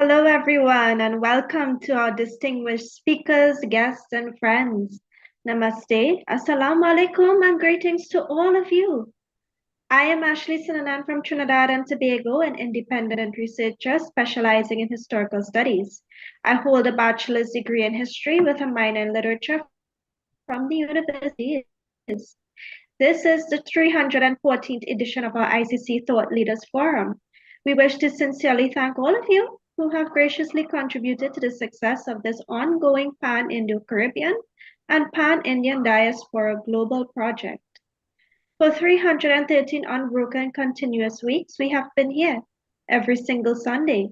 Hello, everyone, and welcome to our distinguished speakers, guests, and friends. Namaste, Assalamu alaikum, and greetings to all of you. I am Ashley Sinanan from Trinidad and Tobago, an independent researcher specializing in historical studies. I hold a bachelor's degree in history with a minor in literature from the university. This is the 314th edition of our ICC Thought Leaders Forum. We wish to sincerely thank all of you who have graciously contributed to the success of this ongoing Pan-Indo-Caribbean and Pan-Indian Diaspora Global Project. For 313 unbroken continuous weeks, we have been here every single Sunday.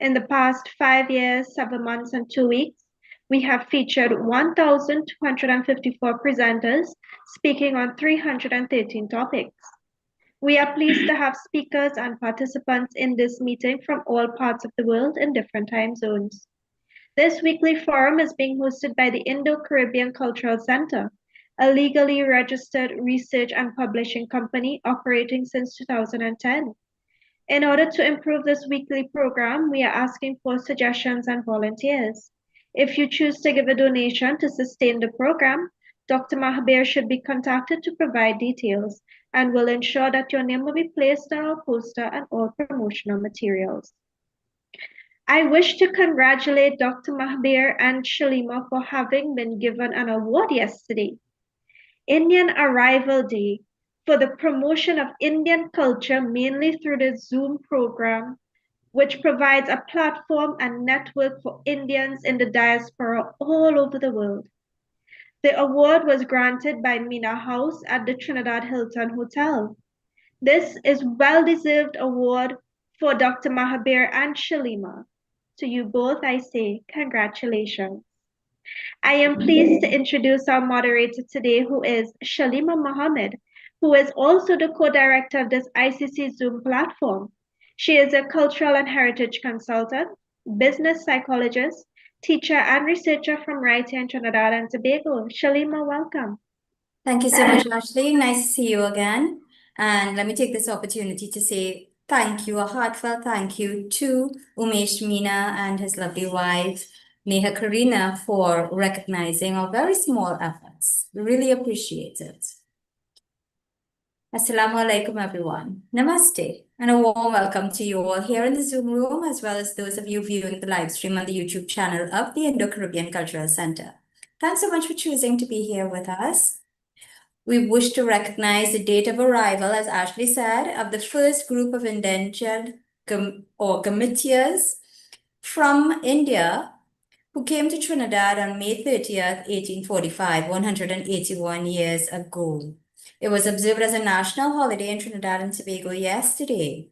In the past 5 years, 7 months, and 2 weeks, we have featured 1,254 presenters speaking on 313 topics. We are pleased to have speakers and participants in this meeting from all parts of the world in different time zones. This weekly forum is being hosted by the Indo-Caribbean Cultural Center, a legally registered research and publishing company operating since 2010. In order to improve this weekly program, we are asking for suggestions and volunteers. If you choose to give a donation to sustain the program, Dr. Mahabir should be contacted to provide details and will ensure that your name will be placed on our poster and all promotional materials. I wish to congratulate Dr. Mahabir and Shalima for having been given an award yesterday, Indian Arrival Day, for the promotion of Indian culture mainly through the Zoom program, which provides a platform and network for Indians in the diaspora all over the world. The award was granted by Mina House at the Trinidad Hilton Hotel. This is well-deserved award for Dr. Mahabir and Shalima. To you both, I say congratulations. I am pleased to introduce our moderator today, who is Shalima Mohammed, who is also the co-director of this ICC Zoom platform. She is a cultural and heritage consultant, business psychologist, teacher, and researcher from right here in Trinidad and Tobago. Shalima, welcome. Thank you so much, Ashley. Nice to see you again. And let me take this opportunity to say thank you, a heartfelt thank you to Umesh Meena and his lovely wife, Neha Karina, for recognizing our very small efforts. We really appreciate it. Assalamu alaikum, everyone. Namaste, and a warm welcome to you all here in the Zoom room, as well as those of you viewing the live stream on the YouTube channel of the Indo-Caribbean Cultural Center. Thanks so much for choosing to be here with us. We wish to recognize the date of arrival, as Ashley said, of the first group of indentured or Gametias from India who came to Trinidad on May 30th, 1845, 181 years ago. It was observed as a national holiday in Trinidad and Tobago yesterday.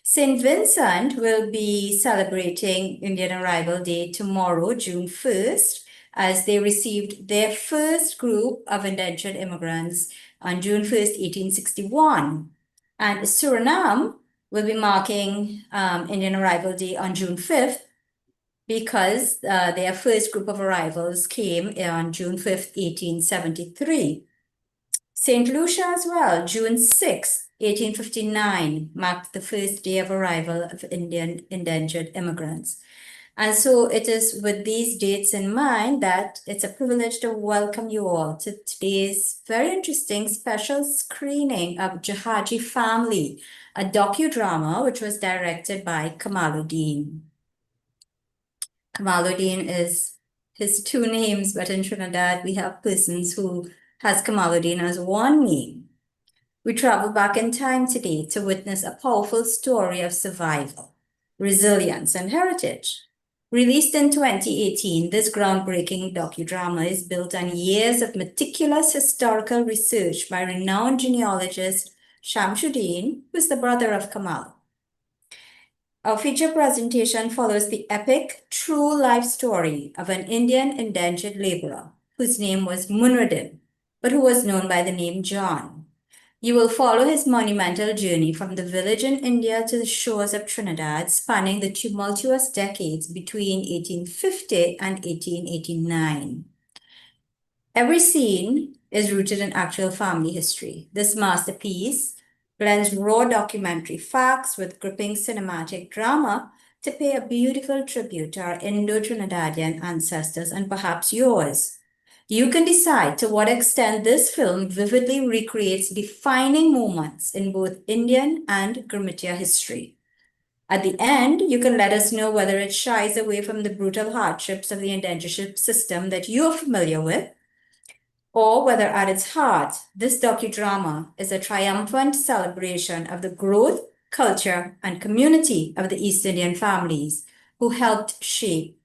St. Vincent will be celebrating Indian Arrival Day tomorrow, June 1st, as they received their first group of indentured immigrants on June 1st, 1861. And Suriname will be marking Indian Arrival Day on June 5th because their first group of arrivals came on June 5th, 1873. St. Lucia as well, June 6, 1859, marked the first day of arrival of Indian indentured immigrants. And so it is with these dates in mind that it's a privilege to welcome you all to today's very interesting special screening of Jahaji Family, a docudrama which was directed by Kamalo Deen. Kamalo Deen is his two names, but in Trinidad we have persons who has Kamalo Deen as one name. We travel back in time today to witness a powerful story of survival, resilience, and heritage. Released in 2018, this groundbreaking docudrama is built on years of meticulous historical research by renowned genealogist Shamsuddin, who is the brother of Kamalo. Our feature presentation follows the epic, true life story of an Indian indentured laborer whose name was Munradin, but who was known by the name John. You will follow his monumental journey from the village in India to the shores of Trinidad, spanning the tumultuous decades between 1850 and 1889. Every scene is rooted in actual family history. This masterpiece blends raw documentary facts with gripping cinematic drama to pay a beautiful tribute to our Indo-Trinidadian ancestors and perhaps yours. You can decide to what extent this film vividly recreates defining moments in both Indian and Gurmitiya history. At the end, you can let us know whether it shies away from the brutal hardships of the indentureship system that you are familiar with, or whether at its heart, this docudrama is a triumphant celebration of the growth, culture, and community of the East Indian families who helped shape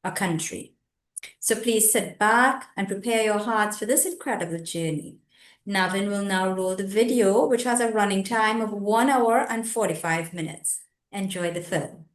a country. So please sit back and prepare your hearts for this incredible journey. Navin will now roll the video, which has a running time of 1 hour and 45 minutes. Enjoy the film.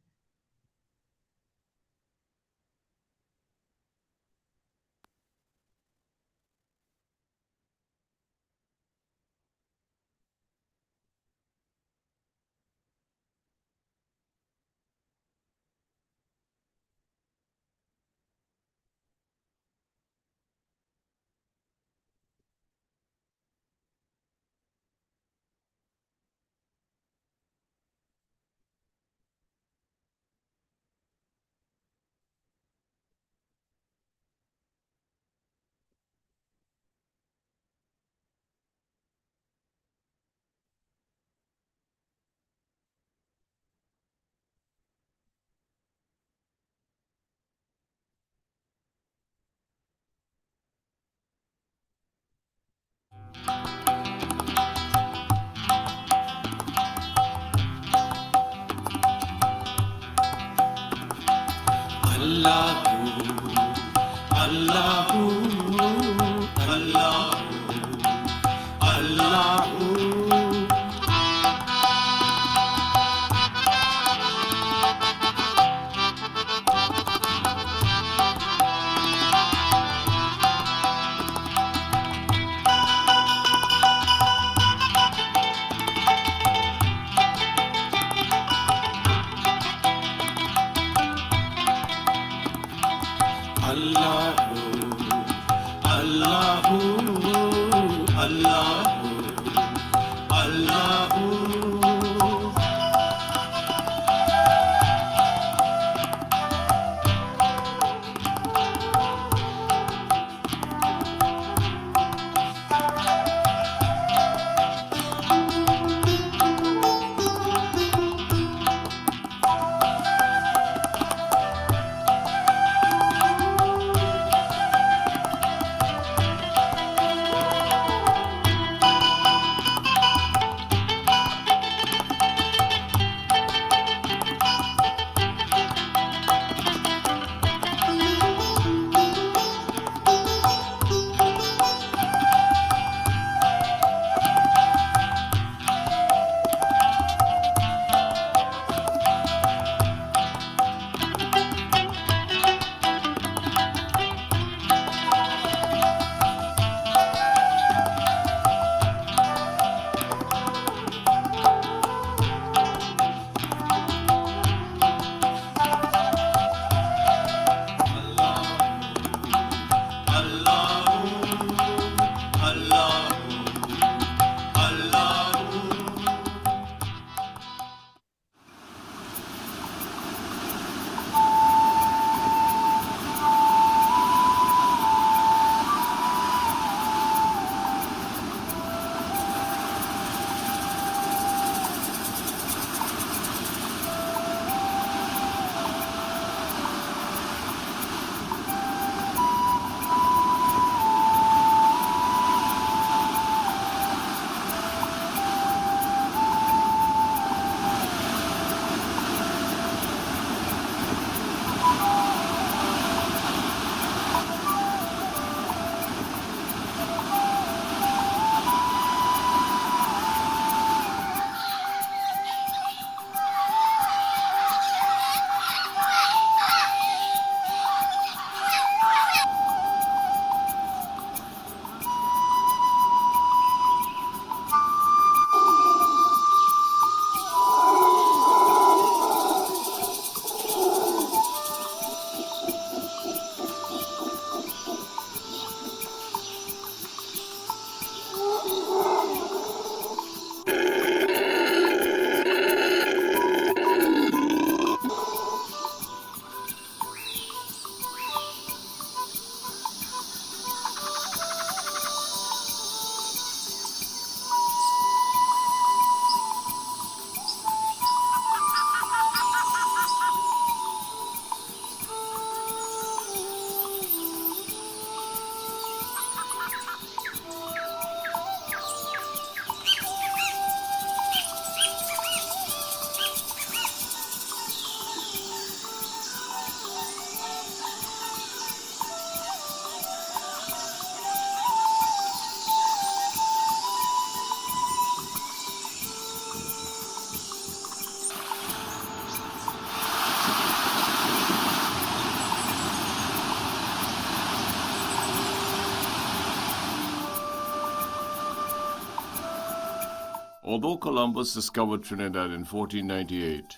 Although Columbus discovered Trinidad in 1498,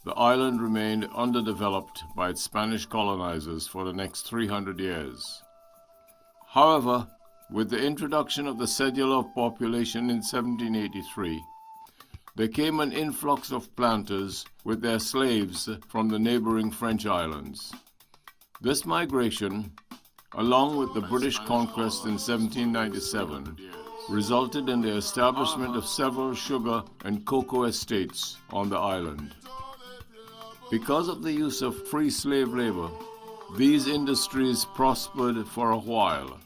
the island remained underdeveloped by its Spanish colonizers for the next 300 years. However, with the introduction of the cedula of population in 1783, there came an influx of planters with their slaves from the neighboring French islands. This migration, along with the British conquest in 1797, resulted in the establishment of several sugar and cocoa estates on the island. Because of the use of free slave labor, these industries prospered for a while.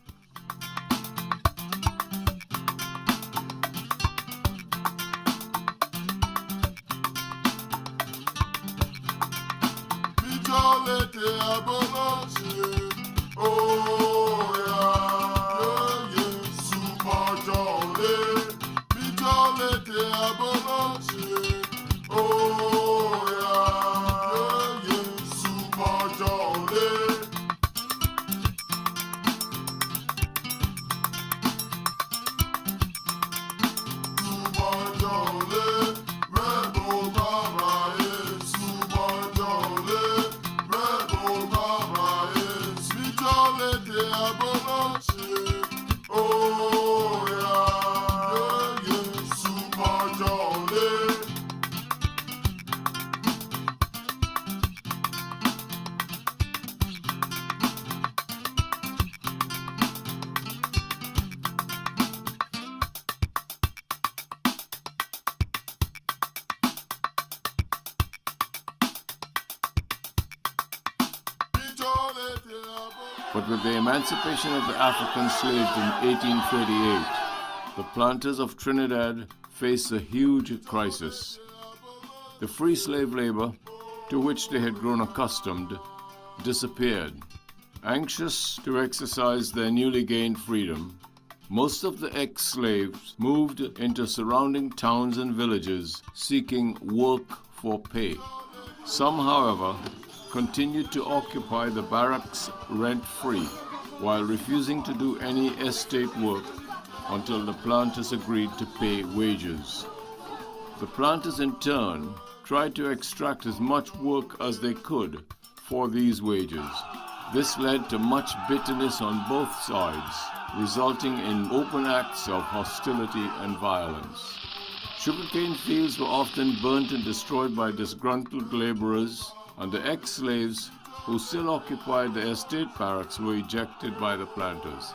But with the emancipation of the African slaves in 1838, the planters of Trinidad faced a huge crisis. The free slave labor, to which they had grown accustomed, disappeared. Anxious to exercise their newly gained freedom, most of the ex-slaves moved into surrounding towns and villages seeking work for pay. Some, however, continued to occupy the barracks rent-free while refusing to do any estate work until the planters agreed to pay wages. The planters in turn tried to extract as much work as they could for these wages. This led to much bitterness on both sides, resulting in open acts of hostility and violence. Sugarcane fields were often burnt and destroyed by disgruntled laborers, and the ex-slaves who still occupied the estate barracks were ejected by the planters.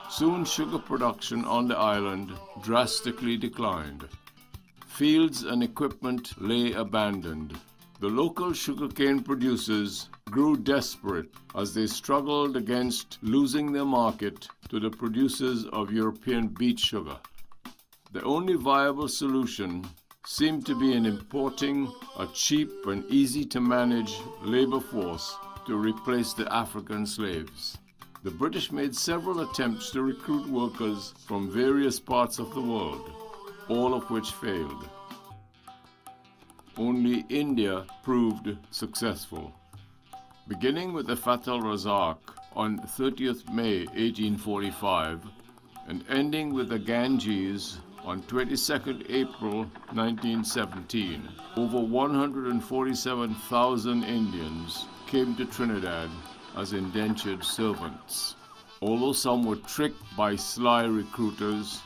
Soon sugar production on the island drastically declined. Fields and equipment lay abandoned. The local sugarcane producers grew desperate as they struggled against losing their market to the producers of European beet sugar. The only viable solution seemed to be in importing a cheap and easy-to-manage labor force to replace the African slaves. The British made several attempts to recruit workers from various parts of the world, all of which failed. Only India proved successful. Beginning with the Fatal Razak on 30th May 1845 and ending with the Ganges on 22nd April 1917, over 147,000 Indians came to Trinidad as indentured servants. Although some were tricked by sly recruiters,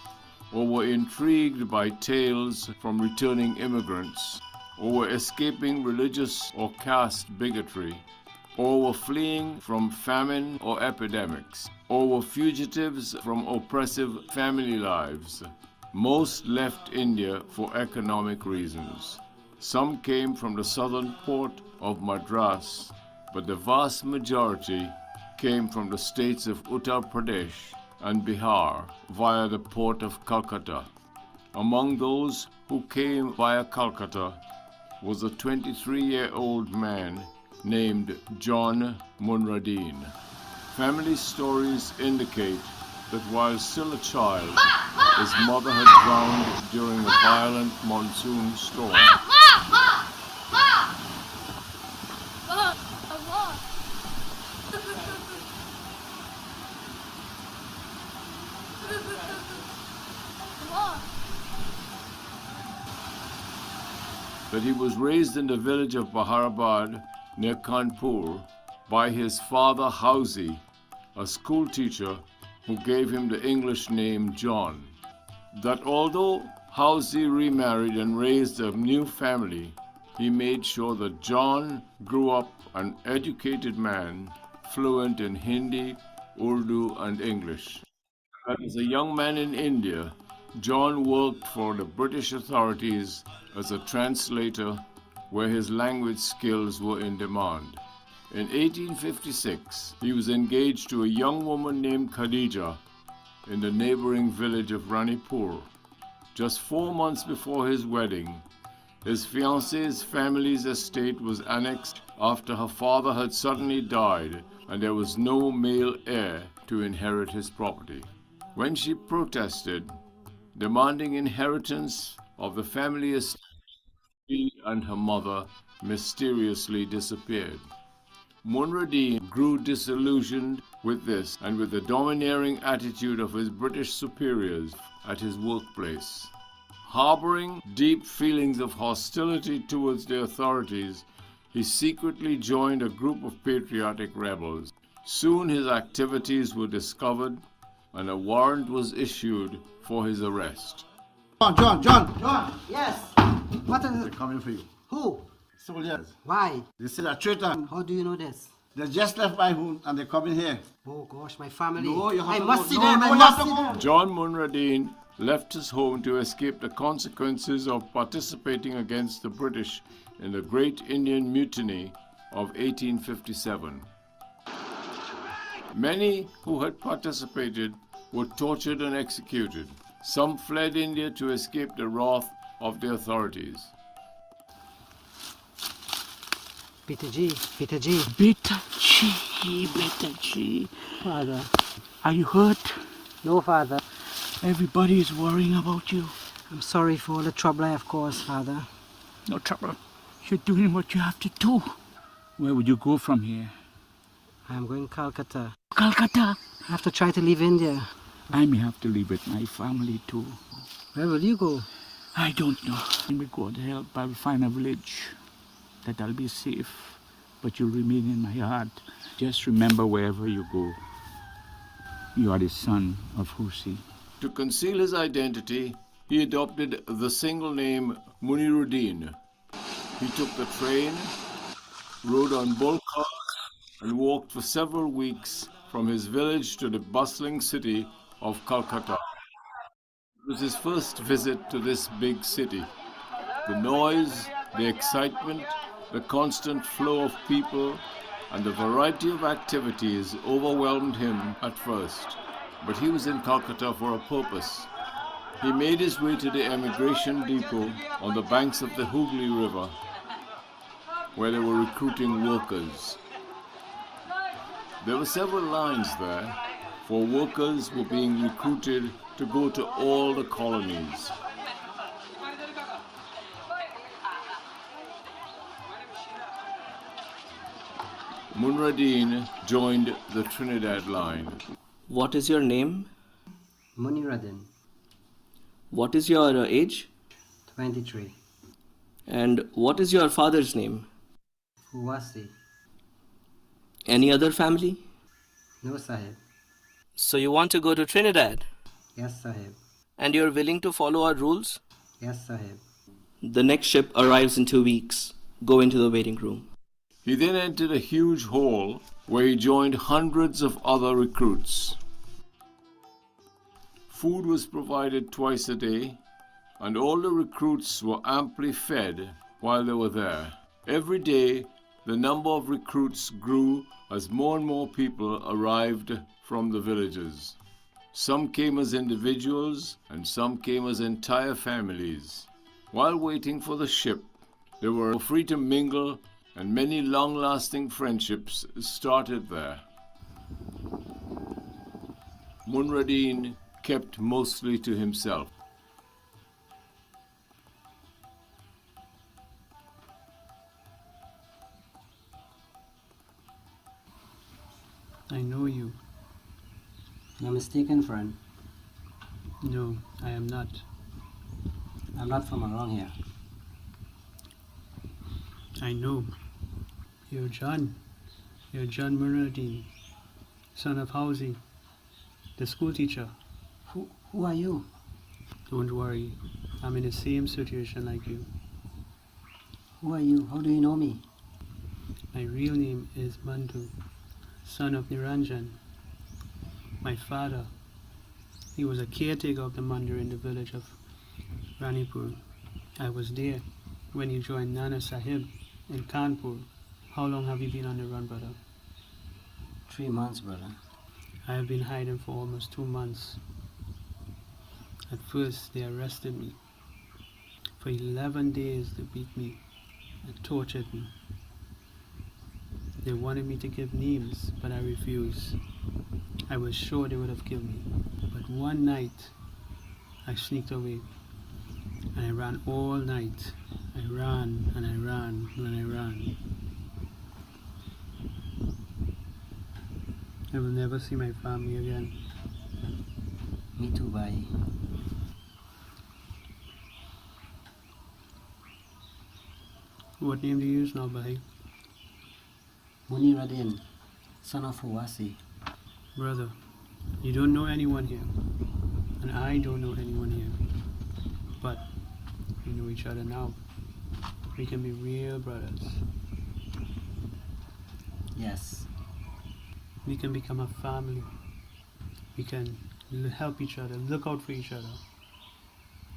or were intrigued by tales from returning immigrants, or were escaping religious or caste bigotry, or were fleeing from famine or epidemics, or were fugitives from oppressive family lives, most left India for economic reasons. Some came from the southern port of Madras, but the vast majority came from the states of Uttar Pradesh and Bihar via the port of Calcutta. Among those who came via Calcutta was a 23-year-old man named John Munradeen. Family stories indicate that while still a child, his mother had drowned during a violent monsoon storm. that he was raised in the village of Baharabad near Kanpur by his father Jahaji, a school teacher who gave him the English name John. That although Jahaji remarried and raised a new family, he made sure that John grew up an educated man, fluent in Hindi, Urdu, and English. That as a young man in India, John worked for the British authorities as a translator where his language skills were in demand. In 1856, he was engaged to a young woman named Khadija in the neighboring village of Ranipur. Just 4 months before his wedding, his fiancée's family's estate was annexed after her father had suddenly died and there was no male heir to inherit his property. When she protested, demanding inheritance of the family estate, she and her mother mysteriously disappeared. Munra Deen grew disillusioned with this and with the domineering attitude of his British superiors at his workplace. Harboring deep feelings of hostility towards the authorities, he secretly joined a group of patriotic rebels. Soon his activities were discovered and a warrant was issued for his arrest. John! Yes. What is They're it? coming for you. Who? Soldiers. Why? They still a traitor. How do you know this? They just left my home and they're coming here. Oh gosh, my family. No, you have I to must go. see No, them. no, I you must have see to go. them. John Munra Deen left his home to escape the consequences of participating against the British in the Great Indian Mutiny of 1857. Many who had participated were tortured and executed. Some fled India to escape the wrath of the authorities. Peter G. Beta G. Father. Are you hurt? No, Father. Everybody is worrying about you. I'm sorry for all the trouble I have caused, Father. No trouble. You're doing what you have to do. Where would you go from here? I'm going to Calcutta. Calcutta. I have to try to leave India. I may have to leave with my family too. Where will you go? I don't know. With God help, I will find a village that I'll be safe. But you'll remain in my heart. Just remember wherever you go, you are the son of Husi. To conceal his identity, he adopted the single name Muniruddin. He took the train, rode on bull carts, and walked for several weeks from his village to the bustling city of Calcutta. It was his first visit to this big city. The noise, the excitement, the constant flow of people, and the variety of activities overwhelmed him at first. But he was in Calcutta for a purpose. He made his way to the emigration depot on the banks of the Hooghly River, where they were recruiting workers. There were several lines there, for workers were being recruited to go to all the colonies. Munra Deen joined the Trinidad line. What is your name? Muniruddin, What is your age? 23. And what is your father's name? Huwasi. Any other family? No, Sahib. So you want to go to Trinidad? Yes, Sahib. And you're willing to follow our rules? Yes, Sahib. The next ship arrives in 2 weeks. Go into the waiting room. He then entered a huge hall where he joined hundreds of other recruits. Food was provided twice a day, and all the recruits were amply fed while they were there. Every day, the number of recruits grew as more and more people arrived from the villages. Some came as individuals, and some came as entire families. While waiting for the ship, they were free to mingle, and many long-lasting friendships started there. Munra Deen kept mostly to himself. I know you. You're mistaken, friend. No, I am not. I'm not from around here. I know. You're John. You're John Muradin, son of Housie, the school teacher. Who are you? Don't worry, I'm in the same situation like you. Who are you? How do you know me? My real name is Mandu, son of Niranjan. My father, he was a caretaker of the mandir in the village of Ranipur. I was there when he joined Nana Sahib in Kanpur. How long have you been on the run, brother? 3 months, brother. I have been hiding for almost 2 months. At first, they arrested me. For 11 days, they beat me and tortured me. They wanted me to give names, but I refused. I was sure they would have killed me. But one night, I sneaked away. And I ran all night. I ran and I ran and I ran. I will never see my family again. Me too, bhai. What name do you use now, Bhai? Muniruddin, son of Hawasi. Brother, you don't know anyone here. And I don't know anyone here. But we know each other now. We can be real brothers. Yes. We can become a family. We can help each other, look out for each other.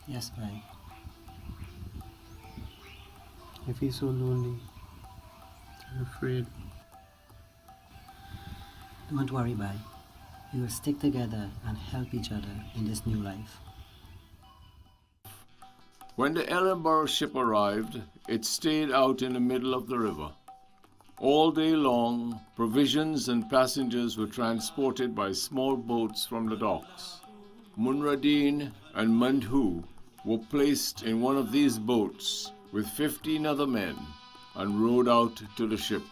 Yes, bhai. I feel so lonely. I'm afraid. Don't worry, bhai. We will stick together and help each other in this new life. When the Edinburgh ship arrived, it stayed out in the middle of the river. All day long, provisions and passengers were transported by small boats from the docks. Munradin and Mandhu were placed in one of these boats with 15 other men and rowed out to the ship.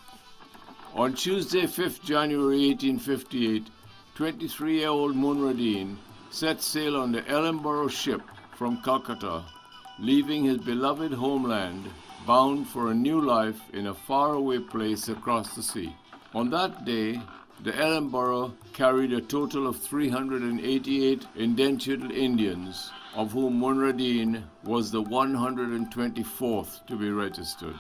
On Tuesday, 5th January 1858, 23-year-old Munradin set sail on the Edinburgh ship from Calcutta, leaving his beloved homeland, bound for a new life in a faraway place across the sea. On that day, the Edinburgh carried a total of 388 indentured Indians, of whom Munradin was the 124th to be registered.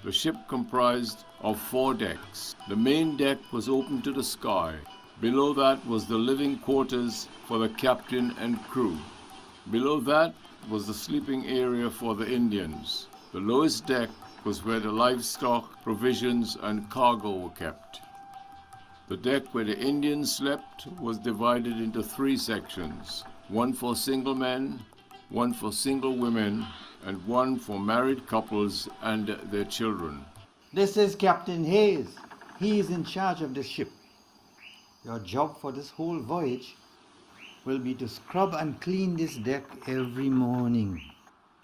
The ship comprised of 4 decks. The main deck was open to the sky. Below that was the living quarters for the captain and crew. Below that was the sleeping area for the Indians. The lowest deck was where the livestock, provisions, and cargo were kept. The deck where the Indians slept was divided into 3 sections, one for single men, one for single women, and one for married couples and their children. This is Captain Hayes. He is in charge of the ship. Your job for this whole voyage will be to scrub and clean this deck every morning.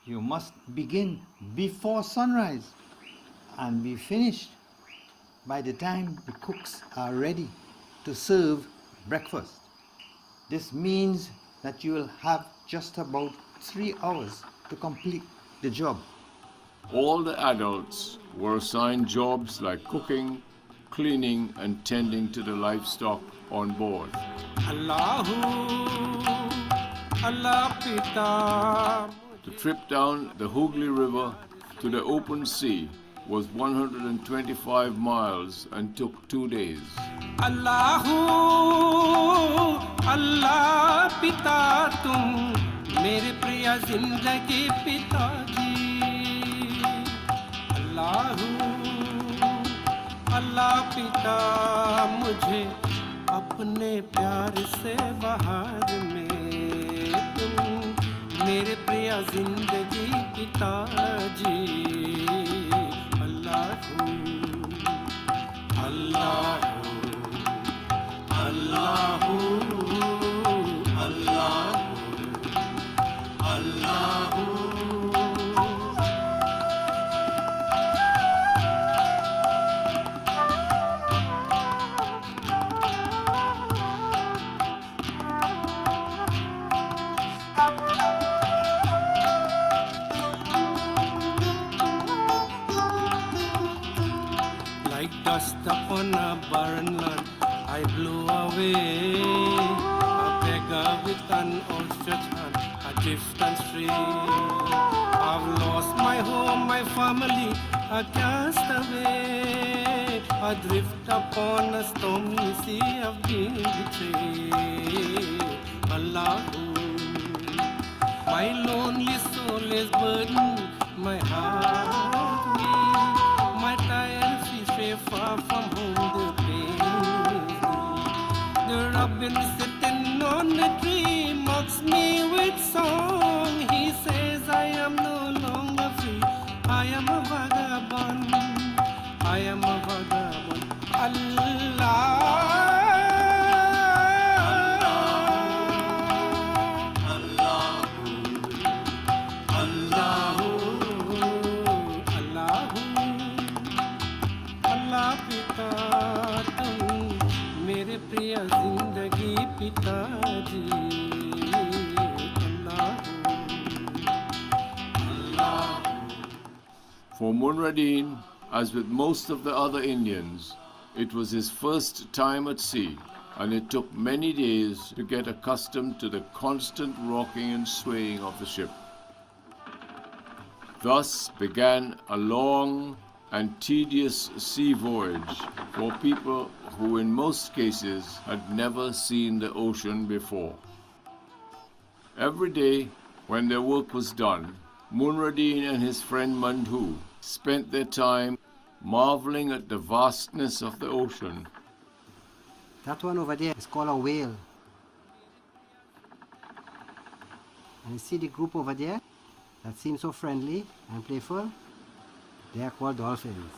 You must begin before sunrise and be finished by the time the cooks are ready to serve breakfast. This means that you will have just about 3 hours to complete the job. All the adults were assigned jobs like cooking, cleaning, and tending to the livestock on board. The trip down the Hooghly River to the open sea was 125 miles and took 2 days. Allahu Allah Pita tum mere priya zindagi Pita ji. Allahu Allah Pita mujhe apne pyar se bahar mein tum mere priya zindagi Pita ji. Allahu Allahu Allahu Allahu Allahu like dust upon a barren land. I blew away, a beggar with an outstretched hand, adrift and stray. I've lost my home, my family, a castaway, adrift upon a stormy sea. I've been betrayed. Allahu, my lonely soul is burdened, my heart weak, my tired feet stray far from home. The pain is deep. The robin sitting on the tree mocks me with song. He says I am no longer free. I am a vagabond. I am a vagabond. Allah. मेरे प्रिय जिंदगी पिताजी For Munradeen, as with most of the other Indians, it was his first time at sea, and it took many days to get accustomed to the constant rocking and swaying of the ship. Thus began a long and tedious sea voyage for people who in most cases had never seen the ocean before. Every day when their work was done, Munradeen and his friend Mandhu spent their time marveling at the vastness of the ocean. That one over there is called a whale. And you see the group over there that seems so friendly and playful? They are called dolphins.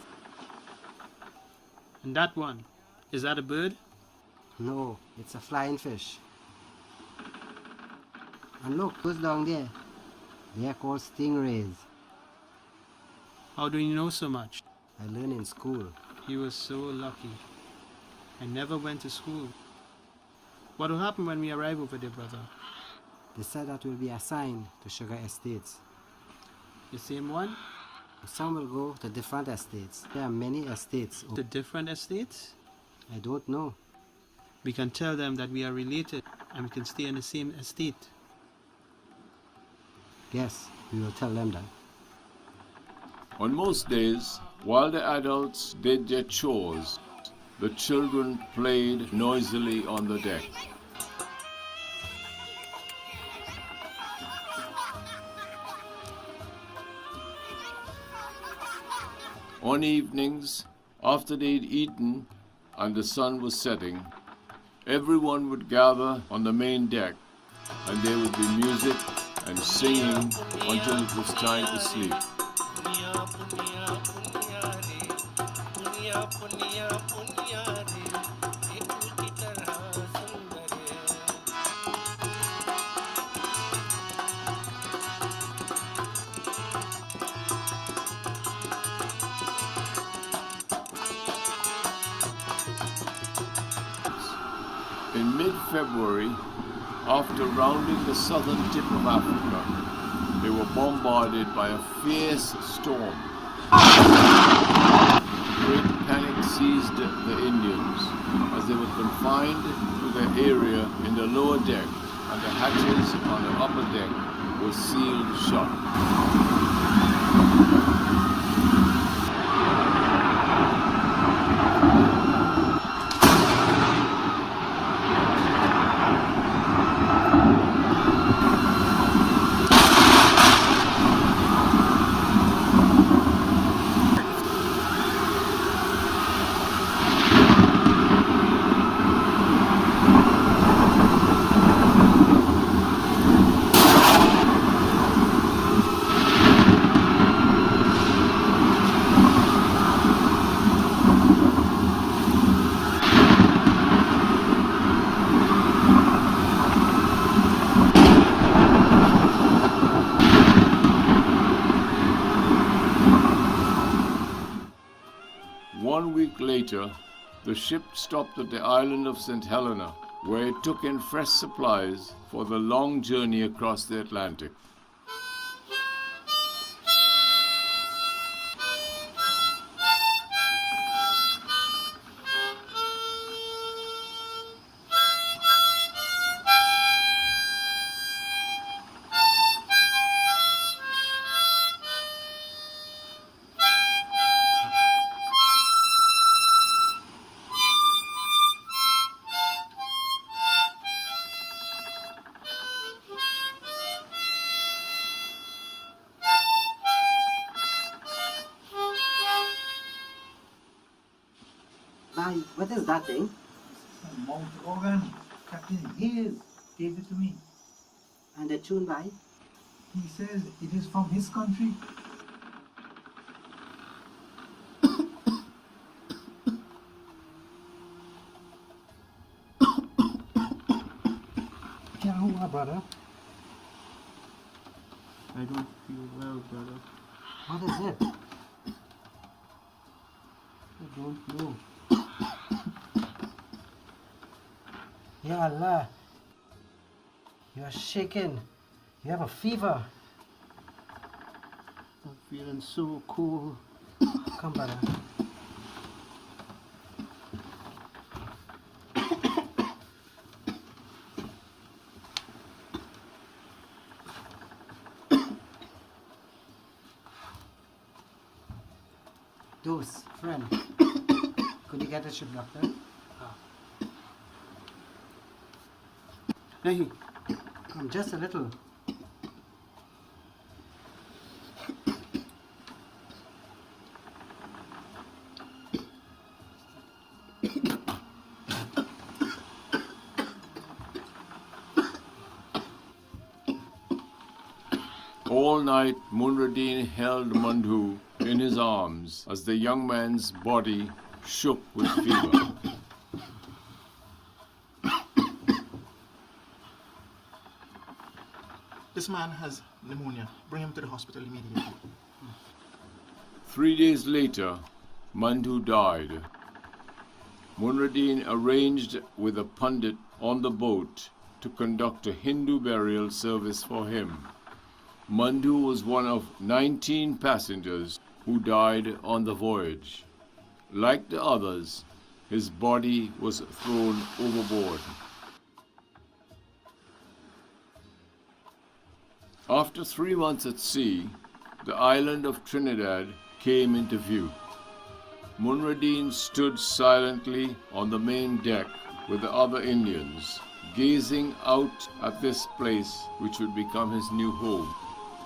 And that one, is that a bird? No, it's a flying fish. And look, those down there, they are called stingrays. How do you know so much? I learned in school. You were so lucky. I never went to school. What will happen when we arrive over there, brother? They said that we'll be assigned to sugar estates. The same one? Some will go to different estates. There are many estates. The different estates? I don't know. We can tell them that we are related and we can stay in the same estate. Yes, we will tell them that. On most days, while the adults did their chores, the children played noisily on the deck. On evenings, after they'd eaten and the sun was setting, everyone would gather on the main deck, and there would be music and singing until it was time to sleep. In mid-February, after rounding the southern tip of Africa, they were bombarded by a fierce storm. Great panic seized the Indians as they were confined to their area in the lower deck, and the hatches on the upper deck were sealed shut. Later, the ship stopped at the island of St. Helena, where it took in fresh supplies for the long journey across the Atlantic. Bye. What is that thing? Mount organ. Captain Hayes gave it to me. And the tune by? He says it is from his country. Yahuwah, brother. I don't feel well, brother. What is it? I don't know. Ya Allah. You are shaking. You have a fever. I'm feeling so cold. Come, brother. Dose, friend. Could you get a ship doctor? Hey, Come, just a little. All night, Munradin held Mandhu in his arms as the young man's body shook with fever. This man has pneumonia. Bring him to the hospital immediately. 3 days later, Mandhu died. Munradin arranged with a pundit on the boat to conduct a Hindu burial service for him. Mandhu was one of 19 passengers who died on the voyage. Like the others, his body was thrown overboard. After 3 months at sea, the island of Trinidad came into view. Munradin stood silently on the main deck with the other Indians, gazing out at this place which would become his new home.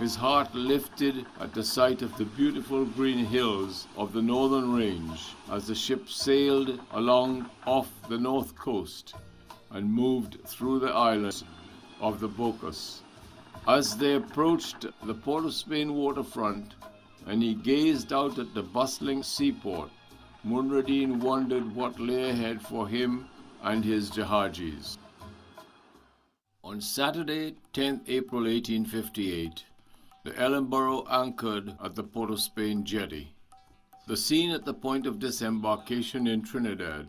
His heart lifted at the sight of the beautiful green hills of the northern range as the ship sailed along off the north coast and moved through the islands of the Bocas. As they approached the Port of Spain waterfront and he gazed out at the bustling seaport, Munradin wondered what lay ahead for him and his Jahajis. On Saturday, 10th April 1858, the Ellenborough anchored at the Port of Spain jetty. The scene at the point of disembarkation in Trinidad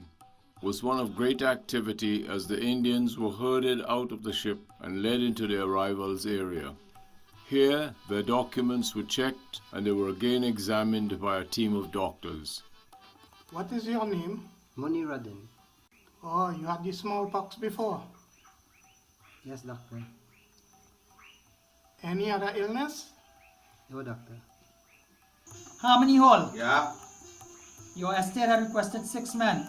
was one of great activity as the Indians were herded out of the ship and led into the arrivals area. Here, their documents were checked and they were again examined by a team of doctors. What is your name? Muniraddin. Oh, you had the smallpox before. Yes, doctor. Any other illness? No, doctor. Harmony Hall. Yeah. Your estate had requested 6 men.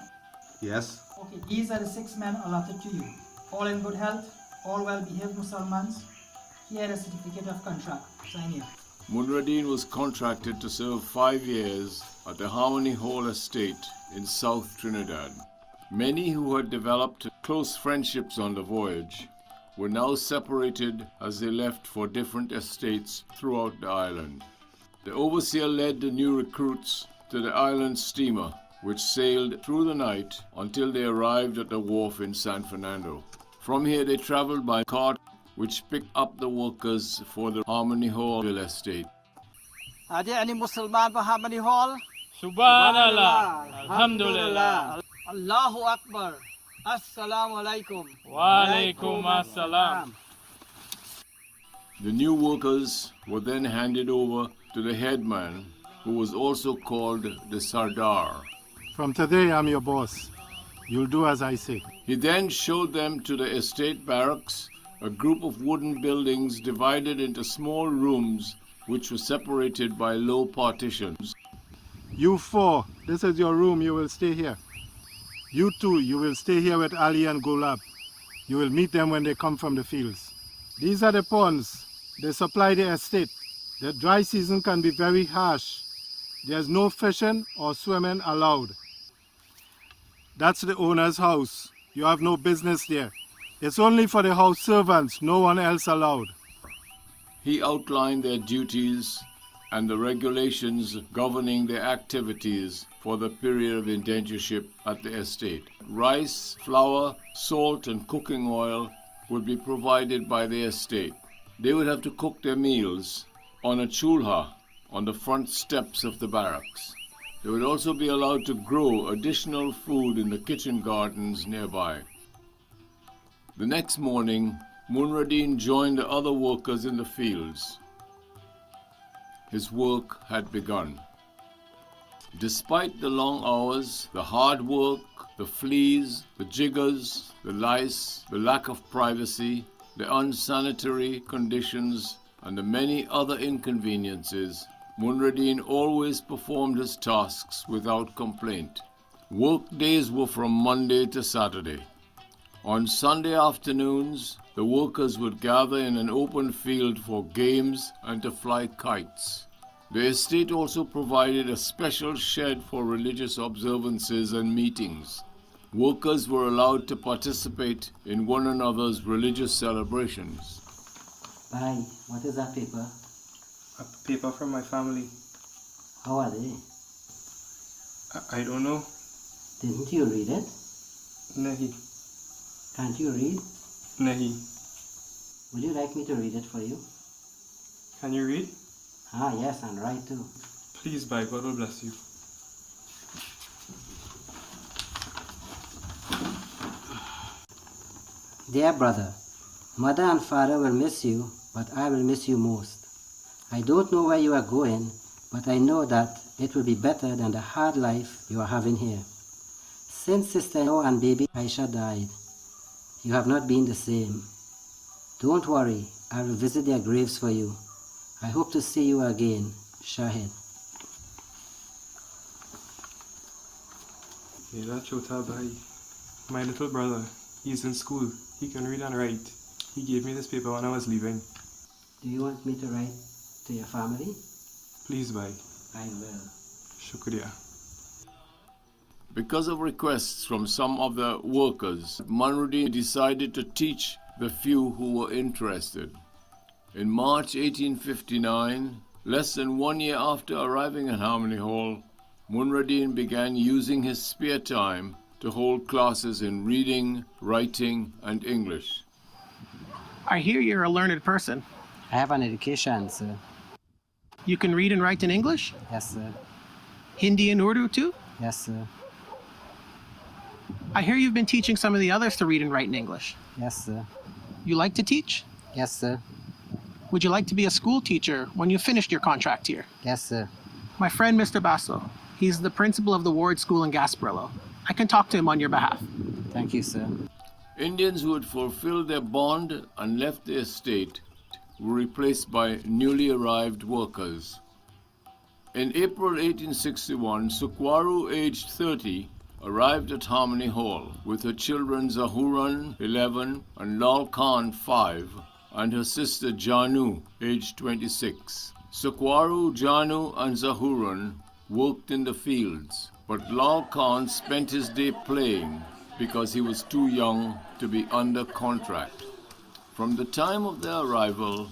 Yes. Okay, these are the 6 men allotted to you. All in good health, all well-behaved Muslims. Here is a certificate of contract. Sign here. Munradin was contracted to serve 5 years at the Harmony Hall estate in South Trinidad. Many who had developed close friendships on the voyage were now separated as they left for different estates throughout the island. The overseer led the new recruits to the island steamer, which sailed through the night until they arrived at the wharf in San Fernando. From here they traveled by cart, which picked up the workers for the Harmony Hall estate. Are there any Muslims for Harmony Hall? Subhanallah. Alhamdulillah. Allahu Akbar. Assalamu alaikum. Wa alaikum assalam. The new workers were then handed over to the headman, who was also called the Sardar. From today, I'm your boss. You'll do as I say. He then showed them to the estate barracks, a group of wooden buildings divided into small rooms which were separated by low partitions. You 4, this is your room. You will stay here. You 2, you will stay here with Ali and Golab. You will meet them when they come from the fields. These are the ponds. They supply the estate. The dry season can be very harsh. There's no fishing or swimming allowed. That's the owner's house. You have no business there. It's only for the house servants, no one else allowed. He outlined their duties and the regulations governing their activities for the period of indentureship at the estate. Rice, flour, salt, and cooking oil would be provided by the estate. They would have to cook their meals on a chulha on the front steps of the barracks. They would also be allowed to grow additional food in the kitchen gardens nearby. The next morning, Munradeen joined the other workers in the fields. His work had begun. Despite the long hours, the hard work, the fleas, the jiggers, the lice, the lack of privacy, the unsanitary conditions, and the many other inconveniences, Munradeen always performed his tasks without complaint. Work days were from Monday to Saturday. On Sunday afternoons, the workers would gather in an open field for games and to fly kites. The estate also provided a special shed for religious observances and meetings. Workers were allowed to participate in one another's religious celebrations. Bye. What is that paper? A paper from my family. How are they? I don't know. Didn't you read it? Nahi. Can't you read? Nahi. Would you like me to read it for you? Can you read? Ah, yes, and write too. Please, by God will bless you. Dear brother, mother and father will miss you, but I will miss you most. I don't know where you are going, but I know that it will be better than the hard life you are having here. Since sister-in-law and baby Aisha died, you have not been the same. Don't worry, I will visit their graves for you. I hope to see you again, Shahid. Mera chota bhai. My little brother, he's in school. He can read and write. He gave me this paper when I was leaving. Do you want me to write to your family? Please, bhai. I will. Shukriya. Because of requests from some of the workers, Munradeen decided to teach the few who were interested. In March 1859, less than 1 year after arriving at Harmony Hall, Munradeen began using his spare time to hold classes in reading, writing, and English. I hear you're a learned person. I have an education, sir. You can read and write in English? Yes, sir. Hindi and Urdu too? Yes, sir. I hear you've been teaching some of the others to read and write in English. Yes, sir. You like to teach? Yes, sir. Would you like to be a school teacher when you finished your contract here? Yes, sir. My friend, Mr. Basso, he's the principal of the Ward School in Gasparillo. I can talk to him on your behalf. Thank you, sir. Indians who had fulfilled their bond and left the estate were replaced by newly arrived workers. In April 1861, Sukwaru, aged 30, arrived at Harmony Hall with her children Zahuran, 11, and Lal Khan, 5, and her sister Janu, aged 26. Sukwaru, Janu, and Zahuran worked in the fields, but Lal Khan spent his day playing because he was too young to be under contract. From the time of their arrival,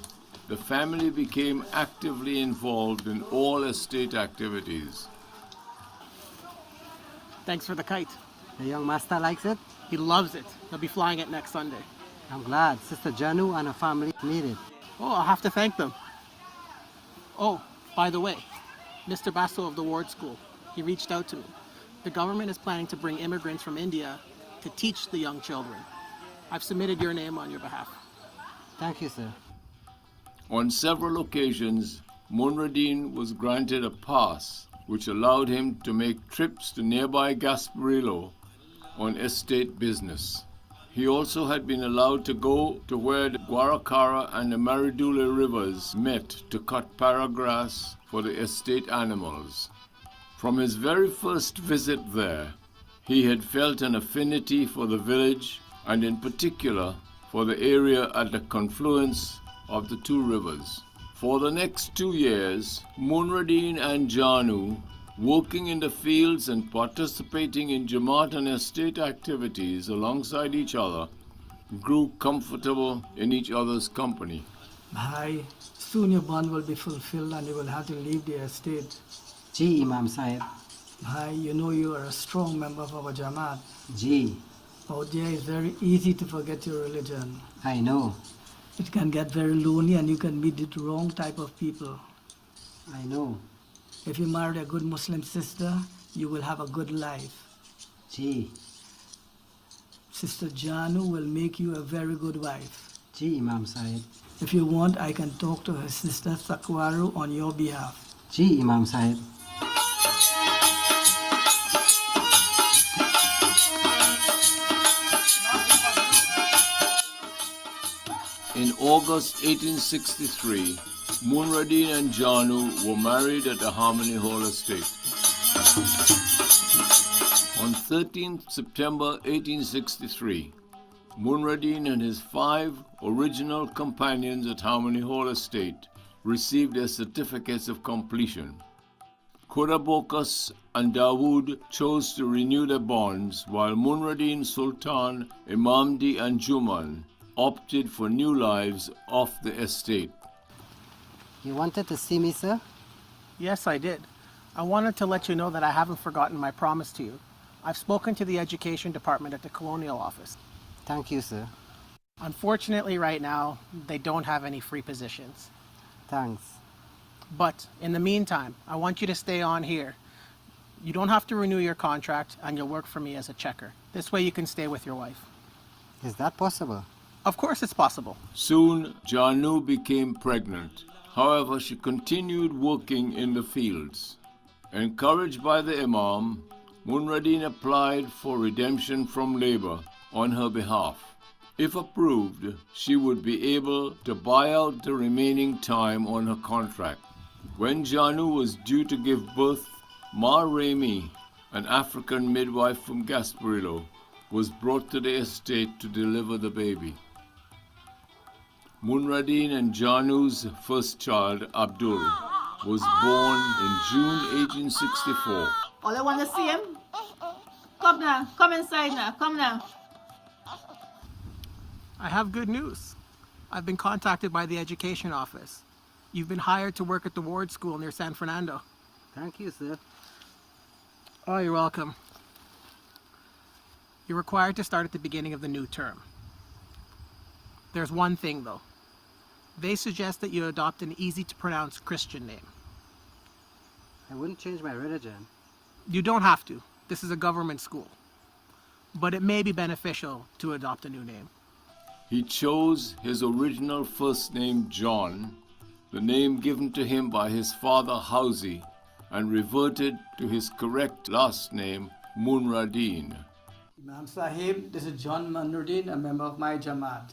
the family became actively involved in all estate activities. Thanks for the kite. The young master likes it? He loves it. He'll be flying it next Sunday. I'm glad Sister Janu and her family need it. Oh, I'll have to thank them. Oh, by the way, Mr. Basso of the Ward School, he reached out to me. The government is planning to bring immigrants from India to teach the young children. I've submitted your name on your behalf. Thank you, sir. On several occasions, Munradeen was granted a pass which allowed him to make trips to nearby Gasparillo on estate business. He also had been allowed to go to where the Guaracara and the Maridule rivers met to cut paragrass for the estate animals. From his very first visit there, he had felt an affinity for the village and in particular for the area at the confluence of the two rivers. For the next 2 years, Munradeen and Janu working in the fields and participating in Jamaat and estate activities alongside each other, grew comfortable in each other's company. Bhai, soon your bond will be fulfilled and you will have to leave the estate. Ji, Imam Sahib. Bhai, you know you are a strong member of our Jamaat. Ji. Out there it's very easy to forget your religion. I know. It can get very lonely and you can meet the wrong type of people. I know. If you marry a good Muslim sister, you will have a good life. Ji. Sister Janu will make you a very good wife. Ji, Imam Sahib. If you want, I can talk to her sister Sakwaru on your behalf. Ji, Imam Sahib. In August 1863, Munradin and Janu were married at the Harmony Hall estate. On 13th September 1863, Munradin and his 5 original companions at Harmony Hall estate received their certificates of completion. Kodabokas and Dawood chose to renew their bonds, while Munradin, Sultan, Imamdi and Juman opted for new lives off the estate. You wanted to see me, sir? Yes, I did. I wanted to let you know that I haven't forgotten my promise to you. I've spoken to the education department at the colonial office. Thank you, sir. Unfortunately, right now, they don't have any free positions. Thanks. But in the meantime, I want you to stay on here. You don't have to renew your contract and you'll work for me as a checker. This way you can stay with your wife. Is that possible? Of course it's possible. Soon, Janu became pregnant. However, she continued working in the fields. Encouraged by the Imam, Munradin applied for redemption from labor on her behalf. If approved, she would be able to buy out the remaining time on her contract. When Janu was due to give birth, Ma Remy, an African midwife from Gasparillo, was brought to the estate to deliver the baby. Munradin and Janu's first child, Abdul, was born in June 1864. All I want to see him? Come now, come inside now, come now. I have good news. I've been contacted by the education office. You've been hired to work at the ward school near San Fernando. Thank you, sir. Oh, you're welcome. You're required to start at the beginning of the new term. There's one thing, though. They suggest that you adopt an easy-to-pronounce Christian name. I wouldn't change my religion. You don't have to. This is a government school. But it may be beneficial to adopt a new name. He chose his original first name, John, the name given to him by his father, Hausi, and reverted to his correct last name, Munradin. Imam Sahib, this is John Munradin, a member of my Jamaat.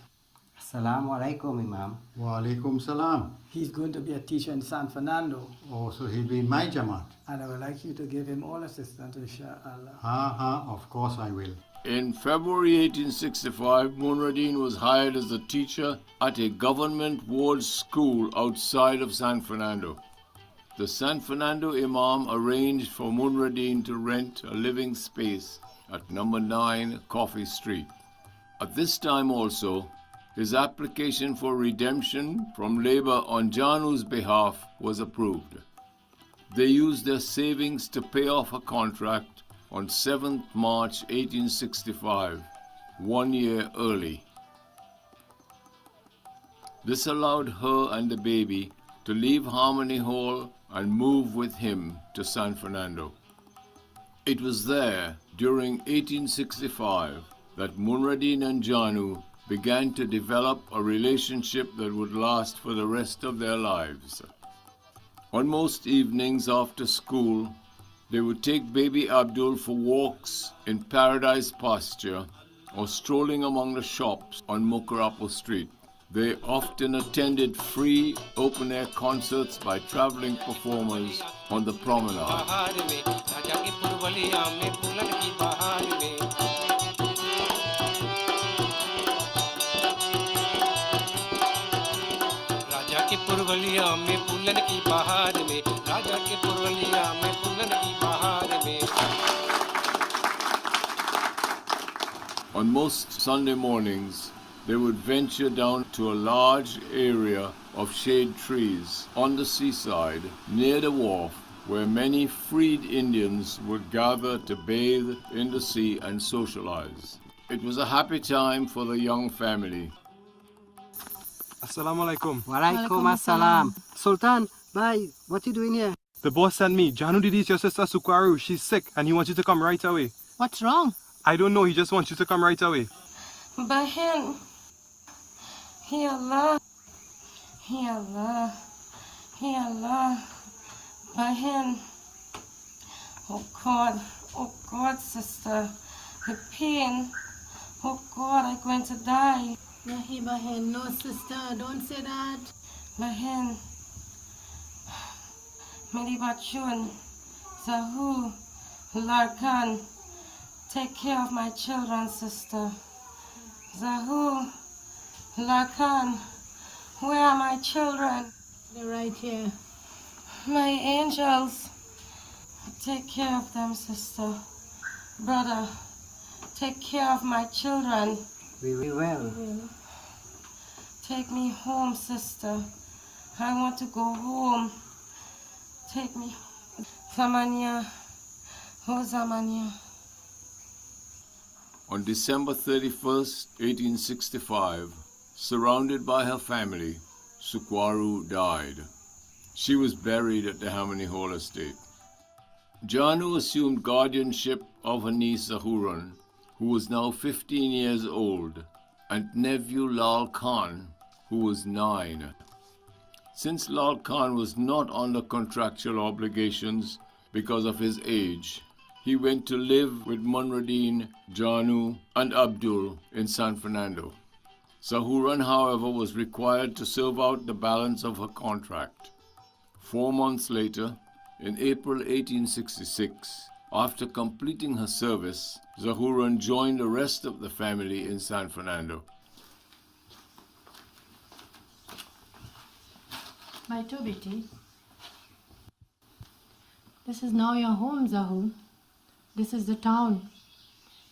Assalamu alaikum, Imam. Wa alaikum salam. He's going to be a teacher in San Fernando. Oh, so he'll be in my Jamaat. And I would like you to give him all assistance, inshallah. Of course I will. In February 1865, Munradin was hired as a teacher at a government ward school outside of San Fernando. The San Fernando Imam arranged for Munradin to rent a living space at number 9 Coffee Street. At this time also, his application for redemption from labor on Janu's behalf was approved. They used their savings to pay off a contract on 7th March 1865, 1 year early. This allowed her and the baby to leave Harmony Hall and move with him to San Fernando. It was there, during 1865, that Munradin and Janu began to develop a relationship that would last for the rest of their lives. On most evenings after school, they would take baby Abdul for walks in Paradise Pasture or strolling among the shops on Mokarapo Street. They often attended free open-air concerts by traveling performers on the promenade. पुरवलिया में पुलन की बहार में राजा के पुरवलिया में On most Sunday mornings, they would venture down to a large area of shade trees on the seaside near the wharf, where many freed Indians would gather to bathe in the sea and socialize. It was a happy time for the young family. Assalamu alaikum. Walaikum assalam. Sultan, bye. What you doing here? The boss sent me. Janu Didi is your sister Sukwaru. She's sick and he wants you to come right away. What's wrong? I don't know. He just wants you to come right away. Bahin, Ya Allah, Ya Allah, Ya Allah, Bahin. Oh God, sister, the pain. Oh God, I'm going to die. Nahi Bahin, no sister, don't say that. Bahin, Meri Bachun, Zahu, Larkan, take care of my children, sister. Zahu, Larkan, where are my children? They're right here. My angels, take care of them, sister. Brother, take care of my children. We will. Take me home, sister. I want to go home. Take me. Zamania. Oh, Zamania. On December 31st, 1865, surrounded by her family, Sukwaru died. She was buried at the Harmony Hall estate. Janu assumed guardianship of her niece Zahuran, who was now 15 years old, and nephew Lal Khan, who was 9. Since Lal Khan was not under contractual obligations because of his age, he went to live with Munradin, Janu, and Abdul in San Fernando. Zahuran, however, was required to serve out the balance of her contract. 4 months later, in April 1866, after completing her service, Zahuran joined the rest of the family in San Fernando. My two Betty. This is now your home, Zahu. This is the town.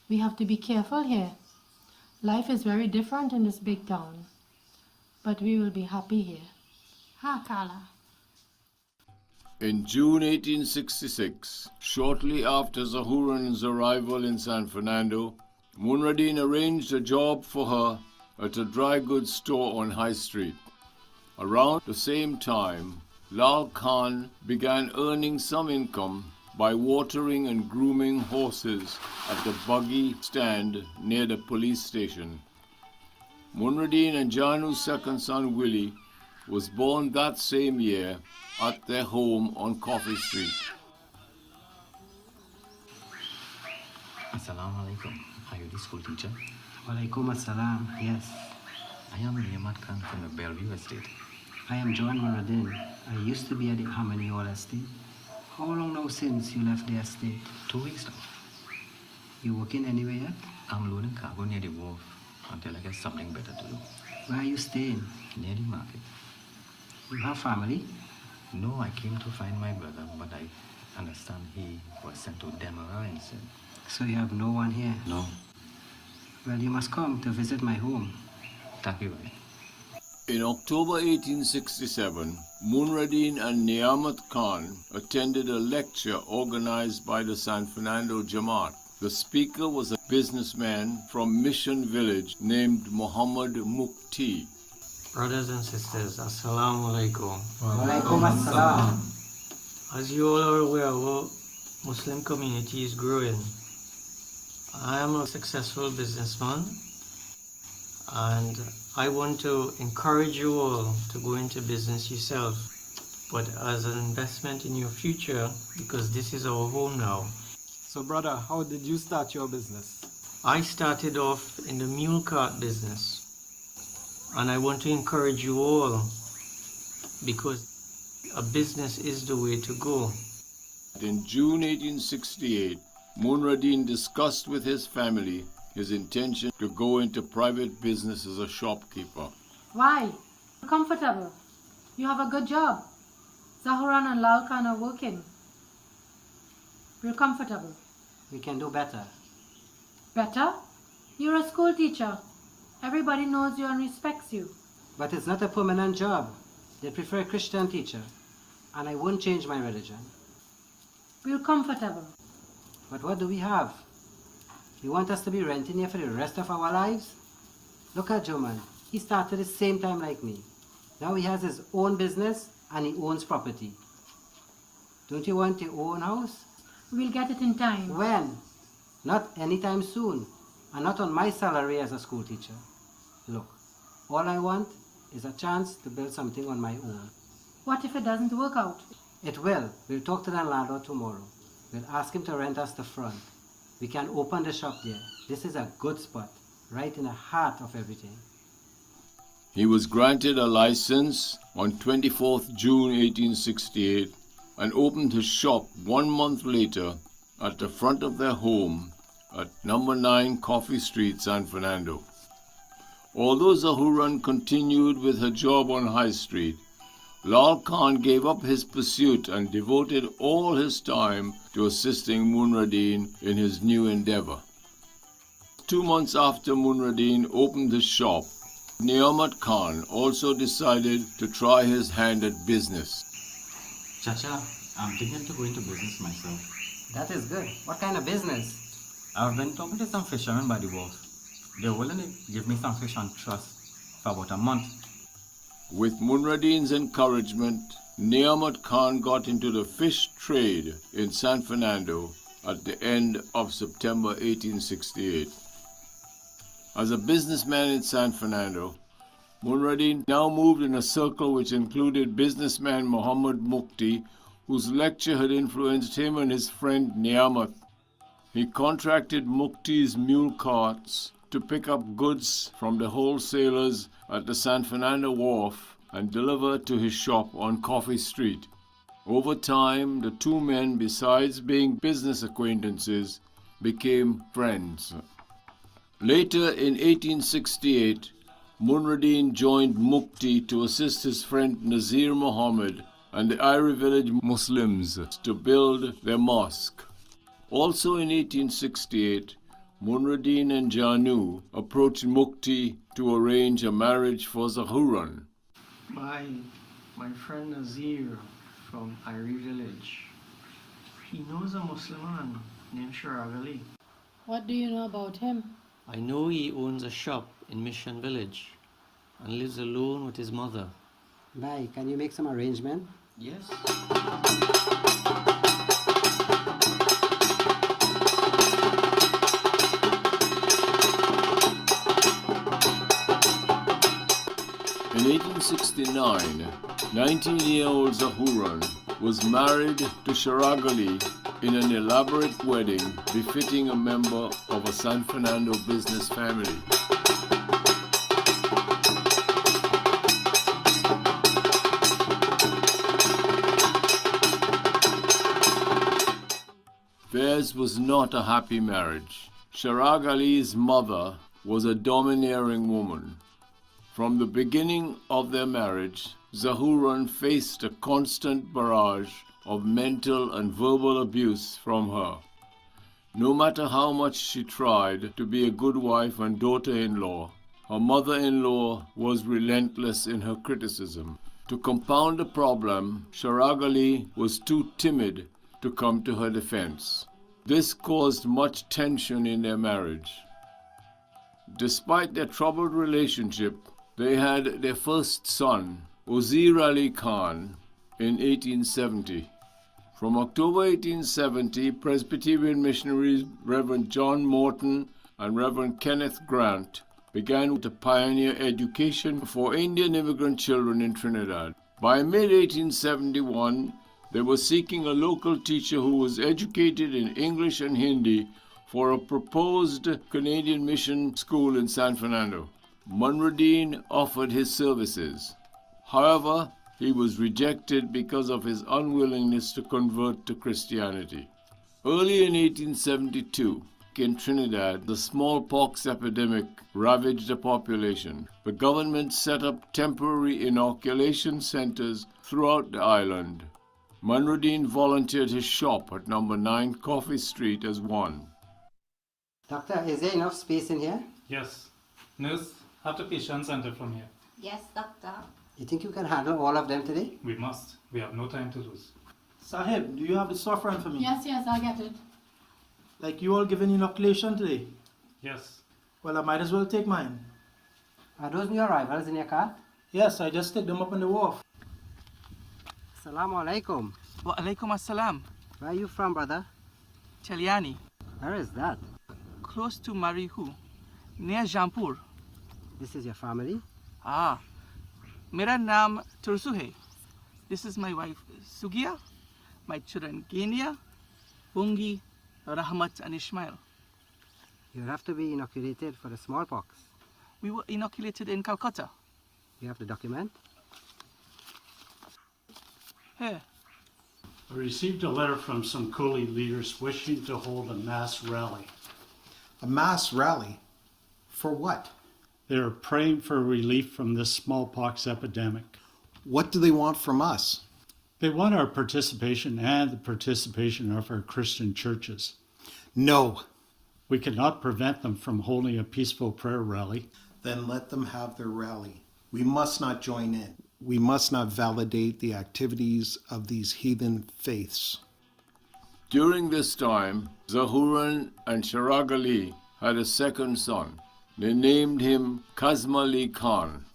We have to be careful here. Life is very different in this big town. But we will be happy here. Ha, Kala. In June 1866, shortly after Zahuran's arrival in San Fernando, Munradin arranged a job for her at a dry goods store on High Street. Around the same time, Lal Khan began earning some income by watering and grooming horses at the buggy stand near the police station. Munradin and Janu's second son Willie was born that same year at their home on Coffee Street. Assalamu alaikum. Are you the school teacher? Walaikum assalam, yes. I am Niyamat Khan from the Bellevue estate. I am John Muradin. I used to be at the Harmony Hall estate. How long now since you left the estate? 2 weeks now. You working anywhere yet? I'm loading cargo near the wharf until I get something better to do. Where are you staying? Near the market. You have family? No, I came to find my brother, but I understand he was sent to Demerara instead. So you have no one here? No. Well, you must come to visit my home. Thank you. In October 1867, Munradin and Niyamat Khan attended a lecture organized by the San Fernando Jamaat. The speaker was a businessman from Mission Village named Muhammad Mukti. Brothers and sisters, Assalamu alaikum. Walaikum assalam. As you all are aware, our Muslim community is growing. I am a successful businessman and I want to encourage you all to go into business yourself, but as an investment in your future, because this is our home now. So brother, how did you start your business? I started off in the mule cart business. And I want to encourage you all, because a business is the way to go. In June 1868, Munradin discussed with his family his intention to go into private business as a shopkeeper. Why? Comfortable. You have a good job. Zahuran and Lal Khan are working. We're comfortable. We can do better. Better? You're a school teacher. Everybody knows you and respects you. But it's not a permanent job. They prefer a Christian teacher. And I won't change my religion. We're comfortable. But what do we have? You want us to be renting here for the rest of our lives? Look at Joe, man. He started the same time like me. Now he has his own business and he owns property. Don't you want your own house? We'll get it in time. When? Not anytime soon. And not on my salary as a school teacher. Look, all I want is a chance to build something on my own. What if it doesn't work out? It will. We'll talk to the landlord tomorrow. We'll ask him to rent us the front. We can open the shop there. This is a good spot, right in the heart of everything. He was granted a license on 24th June 1868 and opened his shop 1 month later at the front of their home at number 9 Coffee Street, San Fernando. Although Zahuran continued with her job on High Street, Lal Khan gave up his pursuit and devoted all his time to assisting Munradeen in his new endeavor. 2 months after Munradeen opened his shop, Niamat Khan also decided to try his hand at business. Chacha, I'm thinking to go into business myself. That is good. What kind of business? I've been talking to some fishermen by the wharf. They're willing to give me some fish on trust for about a month. With Munradeen's encouragement, Niamat Khan got into the fish trade in San Fernando at the end of September 1868. As a businessman in San Fernando, Munradeen now moved in a circle which included businessman Muhammad Mukti, whose lecture had influenced him and his friend Niamat. He contracted Mukti's mule carts to pick up goods from the wholesalers at the San Fernando wharf and deliver to his shop on Coffee Street. Over time, the two men, besides being business acquaintances, became friends. Later in 1868, Munradeen joined Mukti to assist his friend Nazir Muhammad and the Iri village Muslims to build their mosque. Also in 1868, Munradeen and Janu approached Mukti to arrange a marriage for Zahuran. My friend Nazir from Iri village, he knows a Muslim man named Sharag Ali. What do you know about him? I know he owns a shop in Mission Village and lives alone with his mother. Bye. Can you make some arrangement? Yes. In 1869, 19-year-old Zahuran was married to Sharag Ali in an elaborate wedding befitting a member of a San Fernando business family. Theirs was not a happy marriage. Sharag Ali's mother was a domineering woman. From the beginning of their marriage, Zahuran faced a constant barrage of mental and verbal abuse from her. No matter how much she tried to be a good wife and daughter-in-law, her mother-in-law was relentless in her criticism. To compound the problem, Sharag Ali was too timid to come to her defense. This caused much tension in their marriage. Despite their troubled relationship, they had their first son, Wazir Ali Khan, in 1870. From October 1870, Presbyterian missionaries Reverend John Morton and Reverend Kenneth Grant began to pioneer education for Indian immigrant children in Trinidad. By mid-1871, they were seeking a local teacher who was educated in English and Hindi for a proposed Canadian mission school in San Fernando. Munradeen offered his services. However, he was rejected because of his unwillingness to convert to Christianity. Early in 1872, in Trinidad, the smallpox epidemic ravaged the population. The government set up temporary inoculation centers throughout the island. Manruddin volunteered his shop at number 9 Coffee Street as one. Doctor, is there enough space in here? Yes. Nurse, have the patients enter from here. Yes, doctor. You think you can handle all of them today? We must. We have no time to lose. Sahib, do you have the suffering for me? Yes, I'll get it. Like you all given inoculation today? Yes. Well, I might as well take mine. Are those new arrivals in your car? Yes, I just stick them up on the wharf. Assalamu alaikum. Wa alaikum assalam. Where are you from, brother? Chaliani. Where is that? Close to Marihu, near Jampur. This is your family? Ah. Mera naam Tursu hai. This is my wife Sugia, my children Genia, Bungi, Rahmat and Ishmael. You have to be inoculated for the smallpox. We were inoculated in Calcutta. You have the document? Here. I received a letter from some Koli leaders wishing to hold a mass rally. A mass rally? For what? They are praying for relief from this smallpox epidemic. What do they want from us? They want our participation and the participation of our Christian churches. No. We cannot prevent them from holding a peaceful prayer rally. Then let them have their rally. We must not join in. We must not validate the activities of these heathen faiths. During this time, Zahuran and Sharagali had a second son. They named him Kazmali Khan.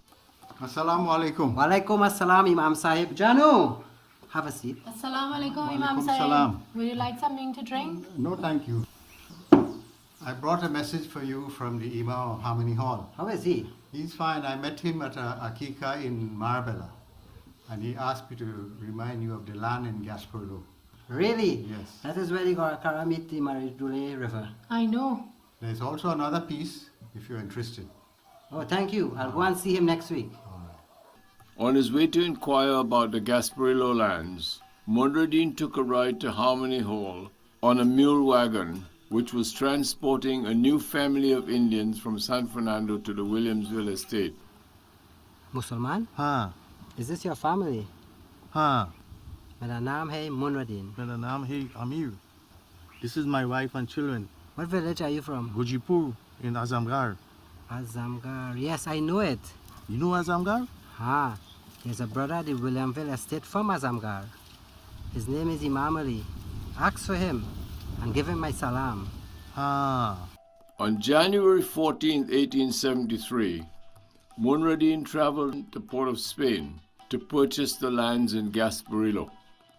Assalamu alaikum. Walaikum assalam, Imam Sahib. Janu, have a seat. Assalamu alaikum, Wa Imam alaikum Sahib. salam. Would you like something to drink? No, thank you. I brought a message for you from the Imam of Harmony Hall. How is he? He's fine. I met him at a Akika in Marbella, and he asked me to remind you of the land in Gasparilla. Really? Yes. That is where the Gorakara meet the Maridule River. I know. There's also another piece, if you're interested. Oh, thank you. I'll go and see him next week. On his way to inquire about the Gasparillo lands, Munradin took a ride to Harmony Hall on a mule wagon which was transporting a new family of Indians from San Fernando to the Williamsville estate. Musalman? हाँ Is this your family? हाँ मेरा नाम है Munradin. मेरा नाम है Amir. This is my wife and children. What village are you from? Gujipur in Azamgar. Azamgar. Yes, I know it. You know Azamgar? Ha. There's a brother at the Williamville estate from Azamgar. His name is Imam Ali. Ask for him and give him my salam. On January 14, 1873, Munradin traveled to Port of Spain to purchase the lands in Gasparillo.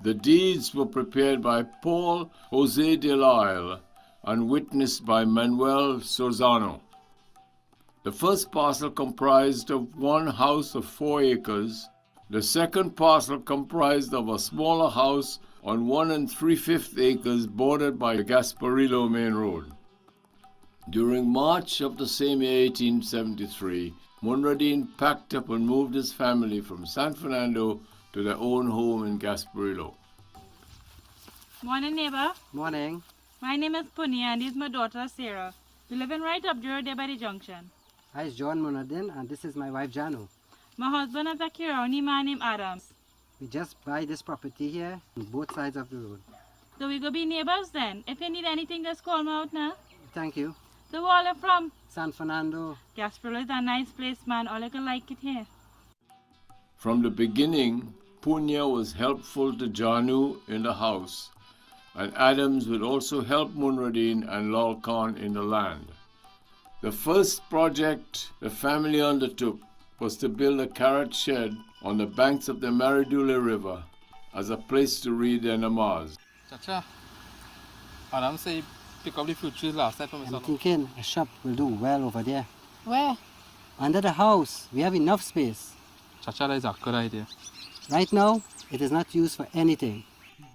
The deeds were prepared by Paul José de Lisle and witnessed by Manuel Sorzano. The first parcel comprised of one house of 4 acres. The second parcel comprised of a smaller house on 1 3/5 acres bordered by the Gasparillo main road. During March of the same year, 1873, Munradin packed up and moved his family from San Fernando to their own home in Gasparillo. Morning, neighbor. Morning. My name is Punya and this is my daughter Sarah. We live in right up there by the junction. Hi, it's John Munradin and this is my wife Janu. My husband is a Kironi man named Adams. We just buy this property here on both sides of the road. So we go be neighbors then. If you need anything, just call me out now. Thank you. So where are you from? San Fernando. Gasparillo is a nice place, man. All you can like it here. From the beginning, Punya was helpful to Janu in the house, and Adams would also help Munradin and Lal Khan in the land. The first project the family undertook was to build a carrot shed on the banks of the Maridule River as a place to read their namaz. Chacha, Adam say pick up the fruit trees last night for me. I'm thinking a shop will do well over there. Where? Under the house. We have enough space. Chacha, that is a good idea. Right now, it is not used for anything.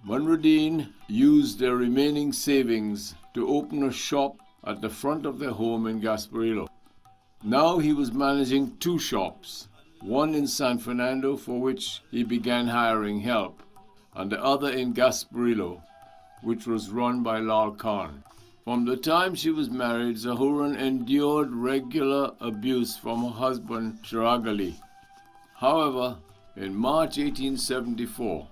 Munradin used their remaining savings to open a shop at the front of their home in Gasparillo. Now he was managing 2 shops, one in San Fernando for which he began hiring help, and the other in Gasparillo, which was run by Lal Khan. From the time she was married, Zahuran endured regular abuse from her husband Sharagali. However, in March 1874,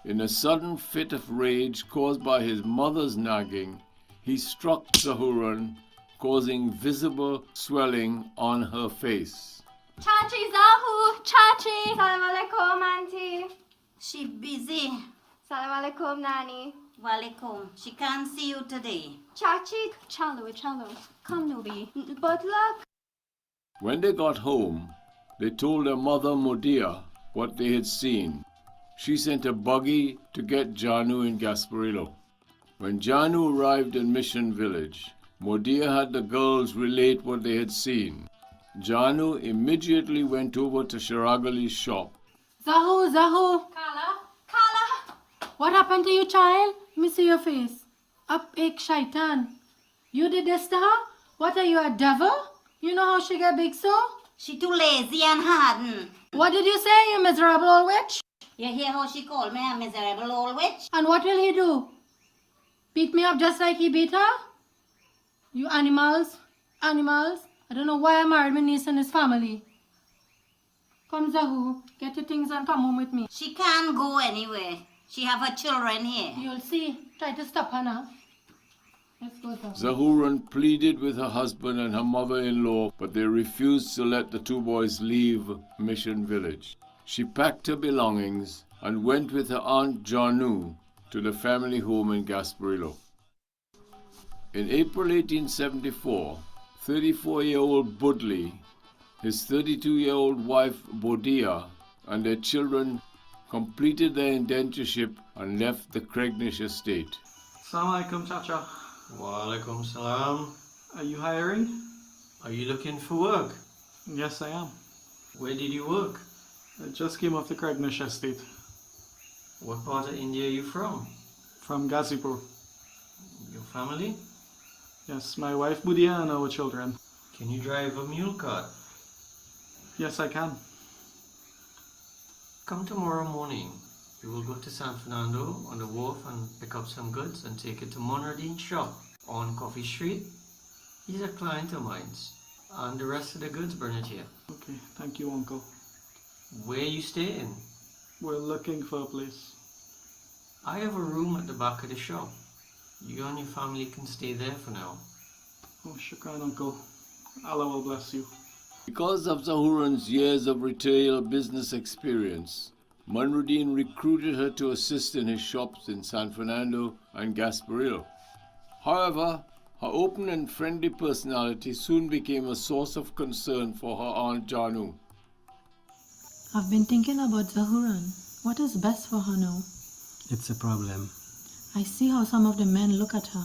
In a sudden fit of rage caused by his mother's nagging, he struck Zahuran, causing visible swelling on her face. Chachi Zahu, Chachi. Salam alaikum, auntie. She busy. Salam alaikum, Nani. Walaikum. She can't see you today. Chachi, chalo. Come, Nubi. But look. When they got home, they told their mother Modia what they had seen. She sent a buggy to get Janu in Gasparillo. When Janu arrived in Mission Village, Modia had the girls relate what they had seen. Janu immediately went over to Sharagali's shop. Zahu. Kala. What happened to you, child? Let me see your face. Up ek shaitan. You did this to her? What are you, a devil? You know how she get big so? She too lazy and hardened. What did you say, you miserable old witch? You hear how she called me a miserable old witch? And what will he do? Beat me up just like he beat her? You animals. I don't know why I married my niece and his family. Come, Zahu, get your things and come home with me. She can't go anywhere. She have her children here. You'll see. Try to stop her now. Let's go, Zahu. Zahuran pleaded with her husband and her mother-in-law, but they refused to let the two boys leave Mission Village. She packed her belongings and went with her aunt Janu to the family home in Gasparillo. In April 1874, 34-year-old Budley, his 32-year-old wife Bodia, and their children completed their indentureship and left the Cregnish estate. Assalamu alaikum, Chacha. Wa alaikum salam. Are you hiring? Are you looking for work? Yes, I am. Where did you work? I just came off the Cregnish estate. What part of India are you from? From Gazipur. Your family? Yes, my wife Budia and our children. Can you drive a mule cart? Yes, I can. Come tomorrow morning. We will go to San Fernando on the wharf and pick up some goods and take it to Monradin's shop on Coffee Street. He's a client of mine. And the rest of the goods burn it here. Okay, thank you, Uncle. Where are you staying? We're looking for a place. I have a room at the back of the shop. You and your family can stay there for now. Oh, shukran, Uncle. Allah will bless you. Because of Zahuran's years of retail business experience, Manruddin recruited her to assist in his shops in San Fernando and Gasparillo. However, her open and friendly personality soon became a source of concern for her Aunt Janu. I've been thinking about Zahuran. What is best for her now? It's a problem. I see how some of the men look at her.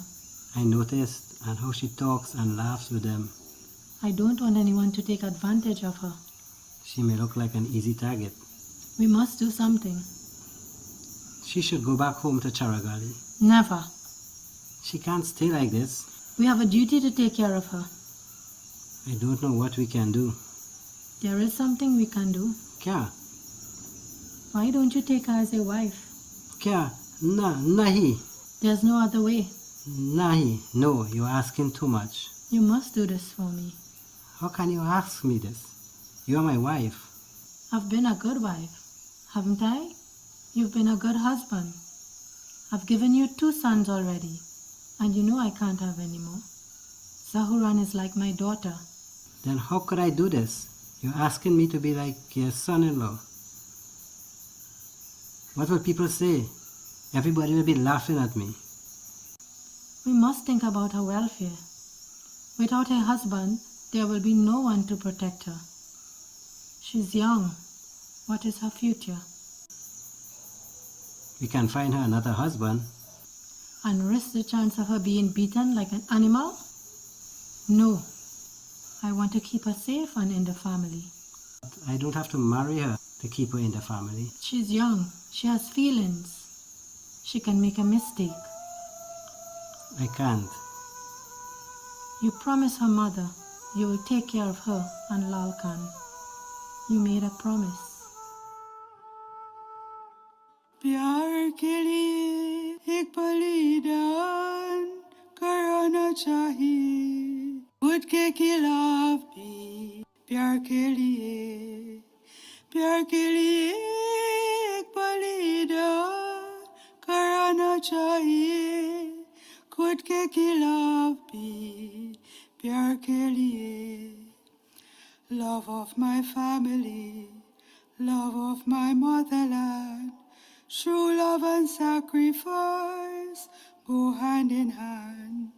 I noticed, and how she talks and laughs with them. I don't want anyone to take advantage of her. She may look like an easy target. We must do something. She should go back home to Charagali. Never. She can't stay like this. We have a duty to take care of her. I don't know what we can do. There is something we can do. Kya? Why don't you take her as a wife? Kya? Nahi. There's no other way. Nahi. No, you're asking too much. You must do this for me. How can you ask me this? You're my wife. I've been a good wife, haven't I? You've been a good husband. I've given you 2 sons already, and you know I can't have any more. Zahuran is like my daughter. Then how could I do this? You're asking me to be like your son-in-law. What will people say? Everybody will be laughing at me. We must think about her welfare. Without her husband, there will be no one to protect her. She's young. What is her future? We can find her another husband. And risk the chance of her being beaten like an animal? No. I want to keep her safe and in the family. I don't have to marry her to keep her in the family. She's young. She has feelings. She can make a mistake. I can't. You promised her mother you will take care of her and Lal Khan. You made a promise. प्यार के लिए एक बलिदान कराना चाहिए खुद के खिलाफ भी प्यार के लिए एक बलिदान के खिलाफ भी प्यार के लिए. Love of my family, love of my motherland. True love and sacrifice go hand in hand.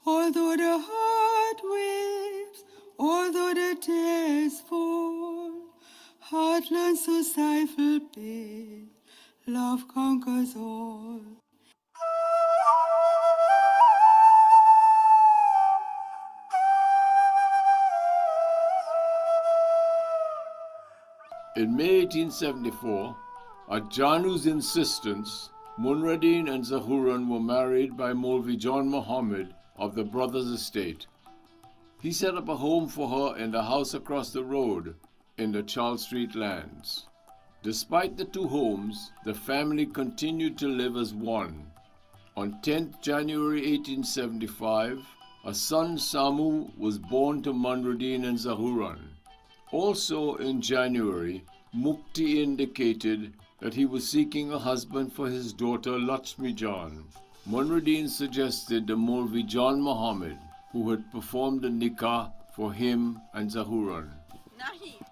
Although the heart weeps, although the tears fall, heart learns to stifle pain, love conquers all. In May 1874, at Janu's insistence, Munradeen and Zahuran were married by Maulvi John Muhammad of the Brothers Estate. He set up a home for her in the house across the road in the Charles Street lands. Despite the two homes, the family continued to live as one. On 10th January 1875, a son Samu was born to Munradeen and Zahuran. Also in January, Mukti indicated that he was seeking a husband for his daughter Lakshmi Jan. Munradeen suggested the Maulvi John Muhammad, who had performed the nikah for him and Zahuran.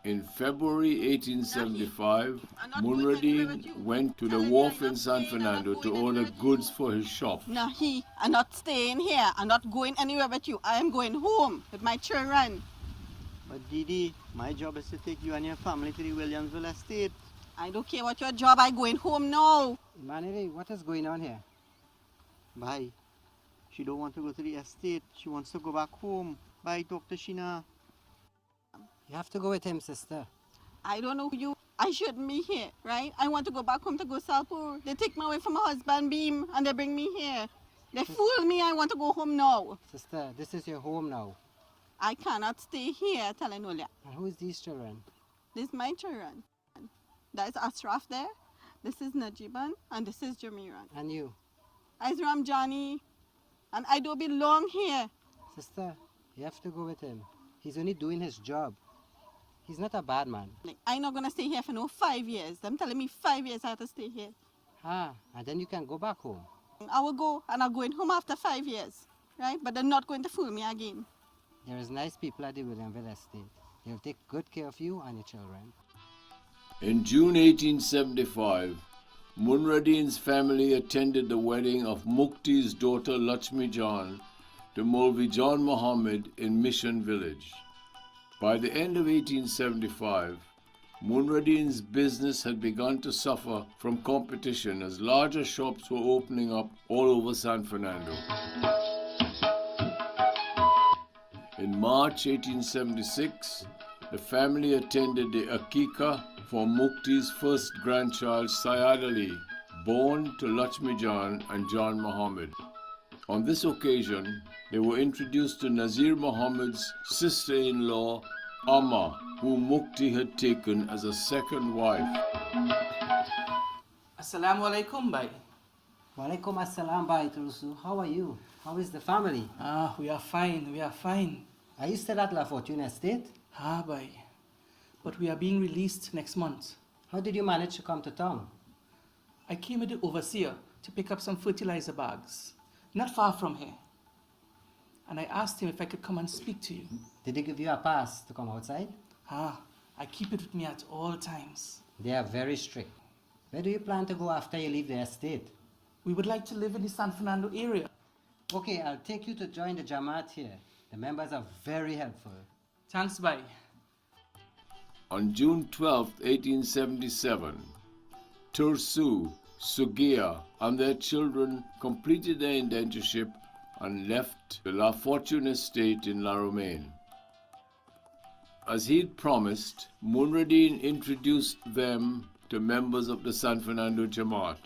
In February 1875, Munradeen went to the wharf in San Fernando to order goods for his shop. Nahi, I'm not staying here. I'm not going anywhere with you. I am going home with my children. But Didi, my job is to take you and your family to the Williamsville estate. I don't care what your job. I'm going home now. Manere, what is going on here? Bye. She don't want to go to the estate. She wants to go back home. Bye, talk to Sheena. You have to go with him, sister. I don't know you. I shouldn't be here, right? I want to go back home to go Salpur. They take me away from my husband, Beam, and they bring me here. They fool me. I want to go home now. Sister, this is your home now. I cannot stay here, Telenolia. And who is these children? This is my children. That is Ashraf there. This is Najiban, and this is Jamiran. And you? I is Ramjani, and I don't belong here. Sister, you have to go with him. He's only doing his job. He's not a bad man. I'm not going to stay here for no 5 years. Them telling me 5 years I have to stay here. Ah, and then you can go back home. I will go, and I'm going home after 5 years, right? But they're not going to fool me again. There is nice people at the Williamsville estate. They'll take good care of you and your children. In June 1875, Munradeen's family attended the wedding of Mukti's daughter Lakshmi Jan to Maulvi John Muhammad in Mission Village. By the end of 1875, Munradeen's business had begun to suffer from competition as larger shops were opening up all over San Fernando. In March 1876, the family attended the Akika for Mukti's first grandchild, Syed Ali, born to Lakshmi Jan and John Muhammad. On this occasion, they were introduced to Nazir Muhammad's sister-in-law, Amma, whom Mukti had taken as a second wife. Assalamu alaikum, bhai. Walaikum assalam, bhai Tulsu. How are you? How is the family? Ah, we are fine, we are fine. Are you still at La Fortuna estate? Ah, bhai. But we are being released next month. How did you manage to come to town? I came with the overseer to pick up some fertilizer bags, not far from here. And I asked him if I could come and speak to you. Did he give you a pass to come outside? Ah, I keep it with me at all times. They are very strict. Where do you plan to go after you leave the estate? We would like to live in the San Fernando area. Okay, I'll take you to join the Jamaat here. The members are very helpful. Thanks, bye. On June 12, 1877, Tursu, Sugia, and their children completed their indentureship and left the La Fortune estate in La Romaine. As he'd promised, Munradeen introduced them to members of the San Fernando Jamaat.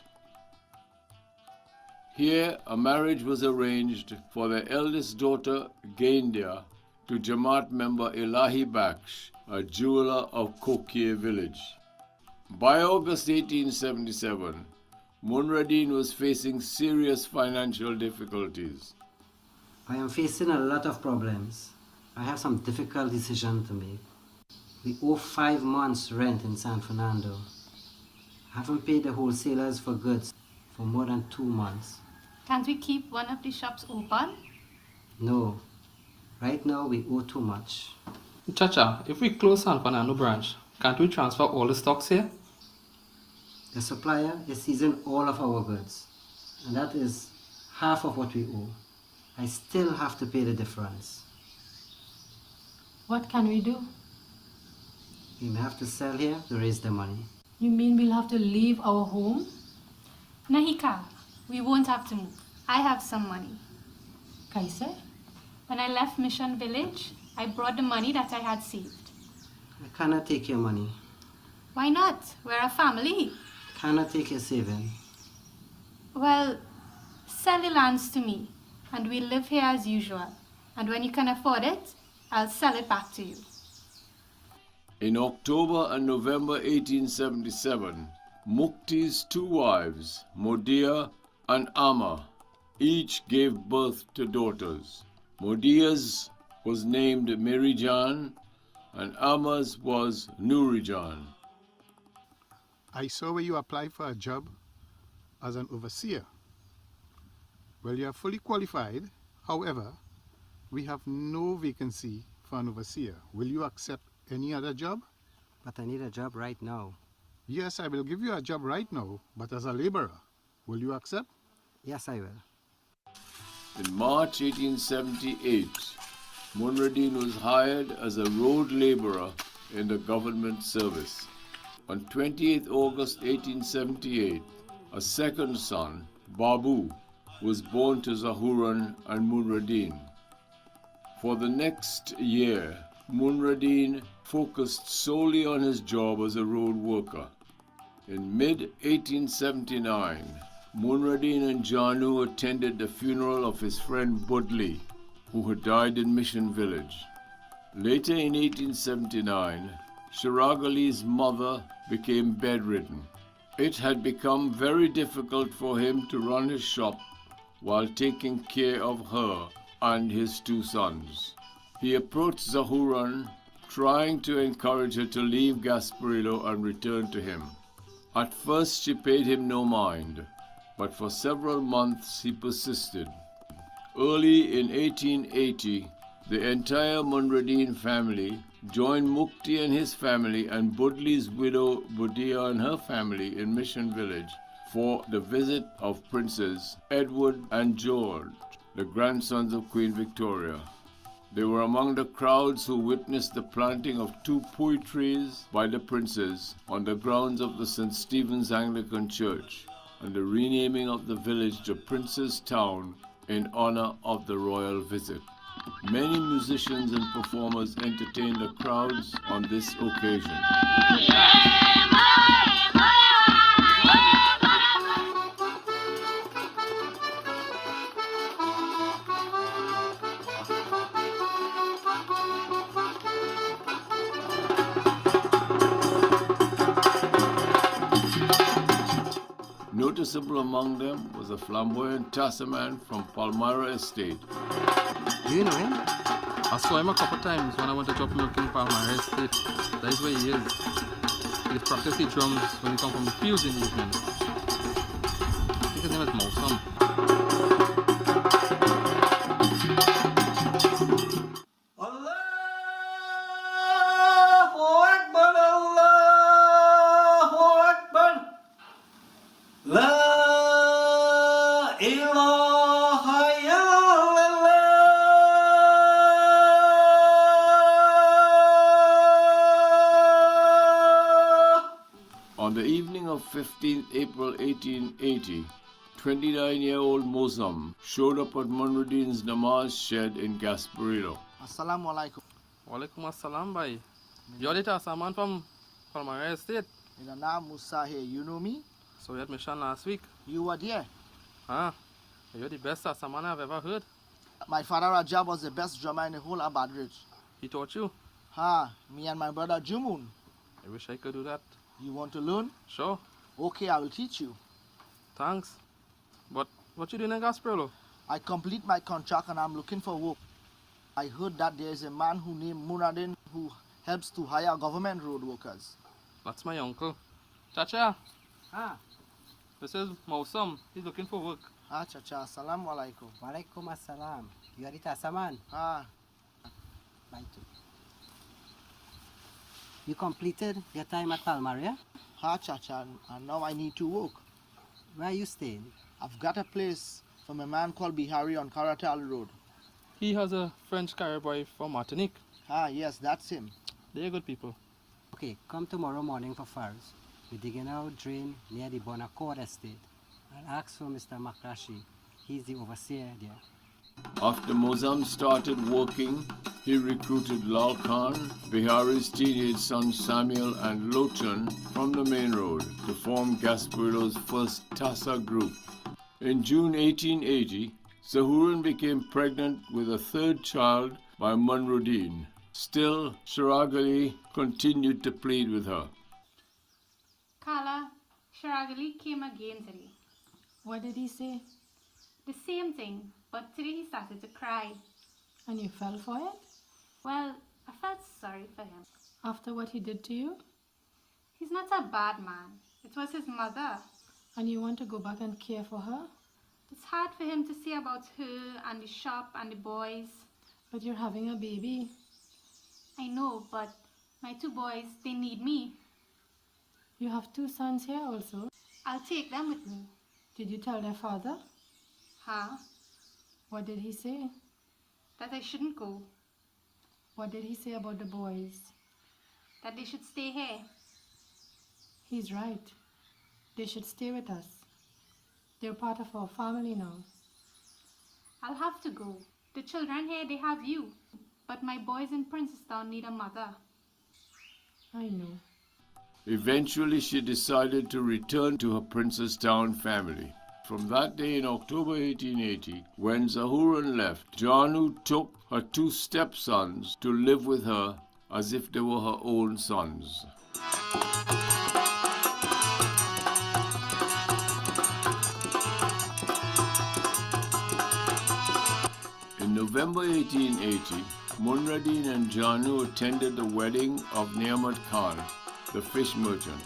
Here, a marriage was arranged for their eldest daughter, Gaindia, to Jamaat member Elahi Baksh, a jeweler of Kokier village. By August 1877, Munradeen was facing serious financial difficulties. I am facing a lot of problems. I have some difficult decisions to make. We owe 5 months' rent in San Fernando. I haven't paid the wholesalers for goods for more than 2 months. Can't we keep one of the shops open? No. Right now we owe too much. Chacha, if we close San Fernando branch, can't we transfer all the stocks here? The supplier is seizing all of our goods, and that is half of what we owe. I still have to pay the difference. What can we do? We may have to sell here to raise the money. You mean we'll have to leave our home? Nahika, we won't have to move. I have some money. Kaise? When I left Mission Village, I brought the money that I had saved. I cannot take your money. Why not? We're a family. I cannot take your saving. Well, sell the lands to me, and we'll live here as usual. And when you can afford it, I'll sell it back to you. In October and November 1877, Mukti's two wives, Modia and Amma, each gave birth to daughters. Modia's was named Mirijan and Amma's was Nurijan. I saw where you applied for a job as an overseer. Well, you are fully qualified. However, we have no vacancy for an overseer. Will you accept any other job? But I need a job right now. Yes, I will give you a job right now, but as a laborer. Will you accept? Yes, I will. In March 1878, Munradin was hired as a road laborer in the government service. On 28 August 1878, a second son, Babu, was born to Zahuran and Munradin. For the next year, Munradin focused solely on his job as a road worker. In mid-1879, Munradin and Janu attended the funeral of his friend Budli, who had died in Mission Village. Later in 1879, Shirag Ali's mother became bedridden. It had become very difficult for him to run his shop while taking care of her and his two sons. He approached Zahuran, trying to encourage her to leave Gasparillo and return to him. At first she paid him no mind, but for several months he persisted. Early in 1880, the entire Munradin family joined Mukti and his family and Budli's widow Budia and her family in Mission Village for the visit of Princes Edward and George, the grandsons of Queen Victoria. They were among the crowds who witnessed the planting of 2 pui trees by the princes on the grounds of the St. Stephen's Anglican Church and the renaming of the village to Prince's Town in honor of the royal visit. Many musicians and performers entertained the crowds on this occasion. Noticeable among them was a flamboyant Tassaman from Palmyra Estate. Do you know him? I saw him a couple times when I went to drop milk in Palmyra Estate. That is where he is. He practices the drums when he comes from the fields in the evening. I think his name is Mosam. On the evening of 15th April 1880, 29-year-old Mosam showed up at Munradin's namaz shed in Gasparillo. Assalamu alaikum. Walaikum assalam, bhai. You're the Tassaman from Palmyra Estate. My name Musa here. You know me? So we had mission last week. You were there. You're the best Tassaman I've ever heard. My father Rajab was the best drummer in the whole Abad Ridge. He taught you? Me and my brother Jumun. I wish I could do that. You want to learn? Sure. Okay, I will teach you. Thanks. But what you doing in Gasparillo? I complete my contract and I'm looking for work. I heard that there is a man who named Munradin who helps to hire government road workers. That's my uncle. Chacha. This is Mosam. He's looking for work. Chacha, assalamu alaikum. Walaikum assalam. You are it Asaman? Right. You completed your time at Palmaria? Chacha, and now I need to work. Where are you staying? I've got a place from a man called Bihari on Karatal Road. He has a French carrier boy from Martinique. Yes, that's him. They're good people. Okay, come tomorrow morning for Fars. We're digging out drain near the Bonacord estate. I'll ask for Mr. Makrashi. He's the overseer there. After Mozam started working, he recruited Lal Khan, Bihari's teenage son Samuel, and Lochan from the main road to form Gasparillo's first Tassa group. In June 1880, Zahuran became pregnant with a third child by Munruddin. Still, Sharagali continued to plead with her. Kala, Sharagali came again today. What did he say? The same thing, but today he started to cry. And you fell for it? Well, I felt sorry for him. After what he did to you? He's not a bad man. It was his mother. And you want to go back and care for her? It's hard for him to see about her and the shop and the boys. But you're having a baby. I know, but my two boys, they need me. You have two sons here also. I'll take them with me. Did you tell their father? Huh? What did he say? That I shouldn't go. What did he say about the boys? That they should stay here. He's right. They should stay with us. They're part of our family now. I'll have to go. The children here, they have you. But my boys in Princestown need a mother. I know. Eventually, she decided to return to her Princestown family. From that day in October 1880, when Zahuran left, Janu took her two stepsons to live with her as if they were her own sons. In November 1880, Munruddin and Janu attended the wedding of Niamat Khan, the fish merchant.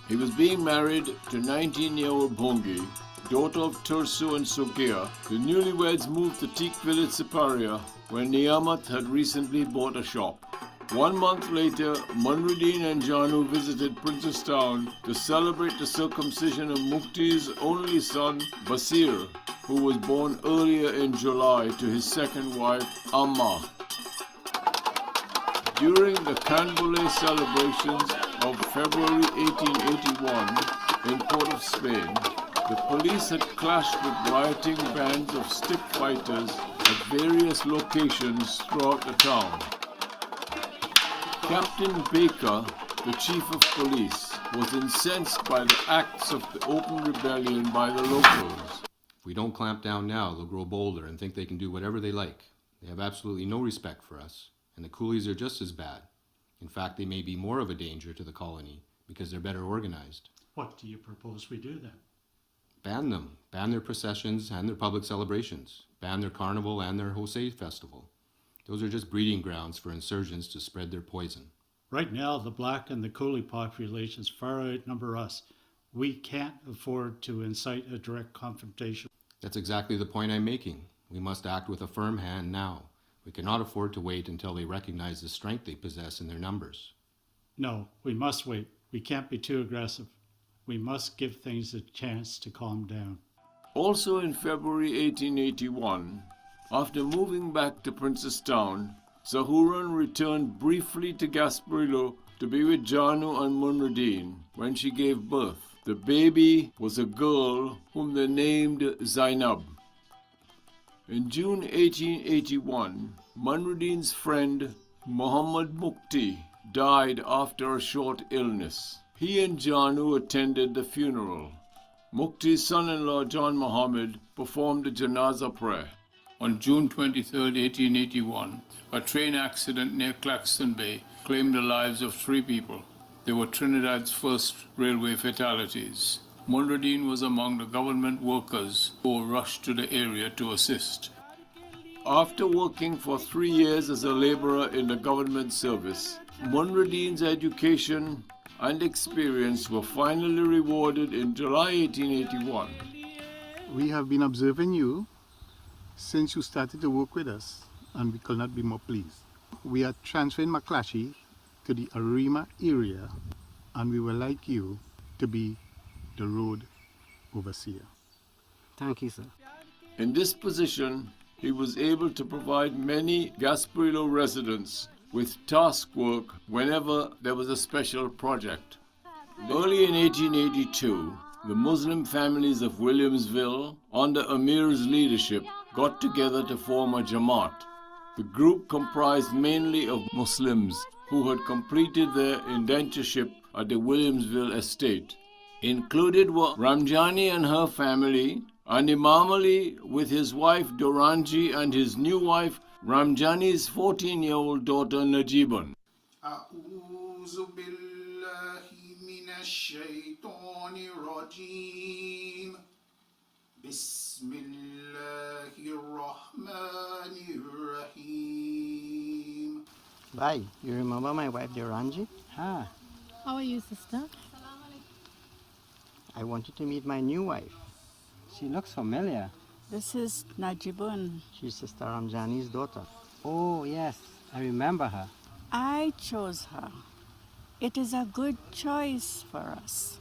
He was being married to 19-year-old Bhongi, daughter of Tursu and Sokia. The newlyweds moved to Teak village, Siparia, where Niamat had recently bought a shop. 1 month later, Munruddin and Janu visited Princestown to celebrate the circumcision of Mukti's only son, Basir, who was born earlier in July to his second wife, Amma. During the Canbule celebrations of February 1881 in Port of Spain, the police had clashed with rioting bands of stick fighters at various locations throughout the town. Captain Baker, the chief of police, was incensed by the acts of the open rebellion by the locals. If we don't clamp down now, they'll grow bolder and think they can do whatever they like. They have absolutely no respect for us, and the coolies are just as bad. In fact, they may be more of a danger to the colony because they're better organized. What do you propose we do then? Ban them. Ban their processions and their public celebrations. Ban their carnival and their Jose festival. Those are just breeding grounds for insurgents to spread their poison. Right now, the black and the coolie populations far outnumber us. We can't afford to incite a direct confrontation. That's exactly the point I'm making. We must act with a firm hand now. We cannot afford to wait until they recognize the strength they possess in their numbers. No, we must wait. We can't be too aggressive. We must give things a chance to calm down. Also in February 1881, after moving back to Princestown, Zahuran returned briefly to Gasparillo to be with Janu and Munruddin when she gave birth. The baby was a girl whom they named Zainab. In June 1881, Munruddin's friend Muhammad Mukti died after a short illness. He and Janu attended the funeral. Mukti's son-in-law John Muhammad performed the janaza prayer. On June 23, 1881, a train accident near Claxton Bay claimed the lives of 3 people. They were Trinidad's first railway fatalities. Munruddin was among the government workers who rushed to the area to assist. After working for 3 years as a laborer in the government service, Munruddin's education and experience were finally rewarded in July 1881. We have been observing you since you started to work with us, and we could not be more pleased. We are transferring McClatchy to the Arima area, and we would like you to be the road overseer. Thank you, sir. In this position, he was able to provide many Gasparillo residents with task work whenever there was a special project. Early in 1882, the Muslim families of Williamsville, under Amir's leadership, got together to form a Jamaat. The group comprised mainly of Muslims who had completed their indentureship at the Williamsville estate. Included were Ramjani and her family, and Imam Ali with his wife Doranji and his new wife Ramjani's 14-year-old daughter Najiban. Bye. You remember my wife Doranji? Ah, how are you, sister? I want you to meet my new wife. She looks familiar. This is Najibun. She's Sister Ramjani's daughter. Oh, yes, I remember her. I chose her. It is a good choice for us.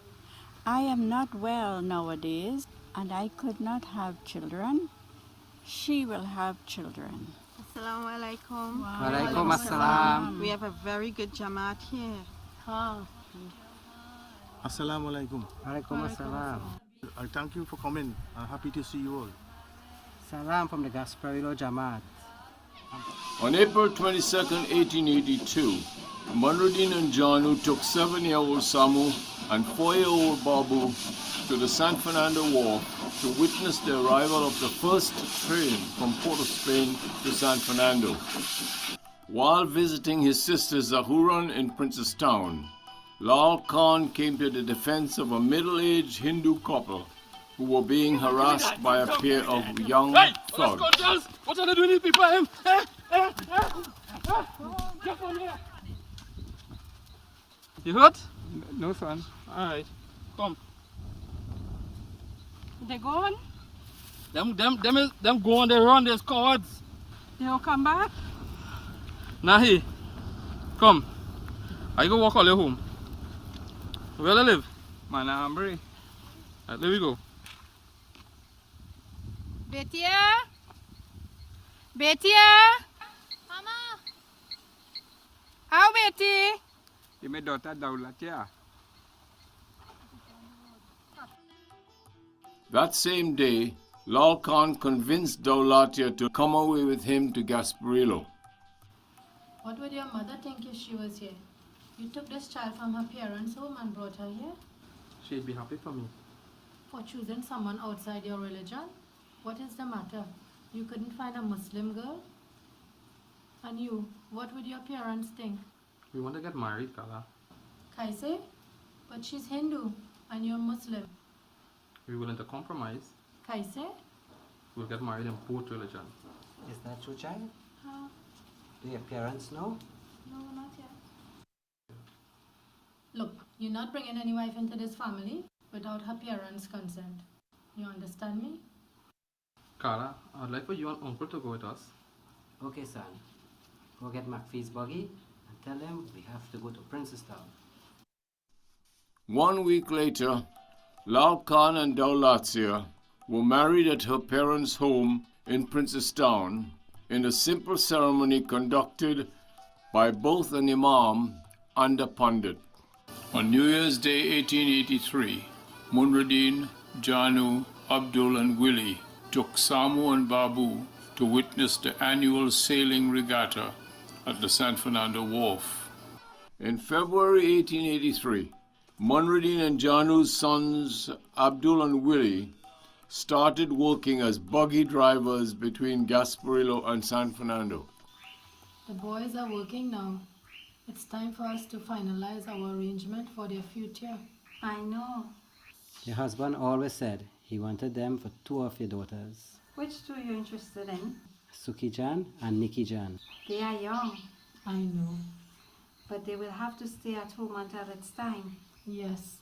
I am not well nowadays, and I could not have children. She will have children. Assalamu alaikum. Wa alaikum assalam. We have a very good Jamaat here. Assalamu alaikum. Wa alaikum assalam. I thank you for coming. I'm happy to see you all. Salam from the Gasparillo Jamaat. On April 22, 1882, Manruddin and Janu took 7-year-old Samu and 4-year-old Babu to the San Fernando Wharf to witness the arrival of the first train from Port of Spain to San Fernando. While visiting his sister Zahuran in Princestown, Lal Khan came to the defense of a middle-aged Hindu couple who were being harassed by a pair of young thugs. What are they doing, these people? Get from here! You hurt? No, son. All right, come. They gone? Them go on, they run, there's cowards. They'll come back? Nahi, come. I go walk all your home. Where do you live? Man, I'm hungry. Right, there we go. Betia? Betia? Mama? How, Betty? You my daughter Daulatia. That same day, Lal Khan convinced Daulatia to come away with him to Gasparillo. What would your mother think if she was here? You took this child from her parents' home and brought her here? She'd be happy for me. For choosing someone outside your religion? What is the matter? You couldn't find a Muslim girl? And you, what would your parents think? We want to get married, Kala. Kaise? But she's Hindu and you're Muslim. We're willing to compromise. Kaise? We'll get married in both religions. Is that true, child? Huh? Do your parents know? No, not yet. Look, you're not bringing any wife into this family without her parents' consent. You understand me? Carla, I'd like for you and Uncle to go with us. Okay, son. Go get McPhee's buggy and tell them we have to go to Princestown. 1 week later, Lal Khan and Daulatia were married at her parents' home in Princestown in a simple ceremony conducted by both an imam and a pandit. On New Year's Day 1883, Munruddin, Janu, Abdul and Willie took Samu and Babu to witness the annual sailing regatta at the San Fernando Wharf. In February 1883, Munruddin and Janu's sons Abdul and Willie started working as buggy drivers between Gasparillo and San Fernando. The boys are working now. It's time for us to finalize our arrangement for their future. I know. Your husband always said he wanted them for 2 of your daughters, Which two are you interested in? Suki Jan and Nikki Jan. They are young, I know. but they will have to stay at home until it's time. Yes,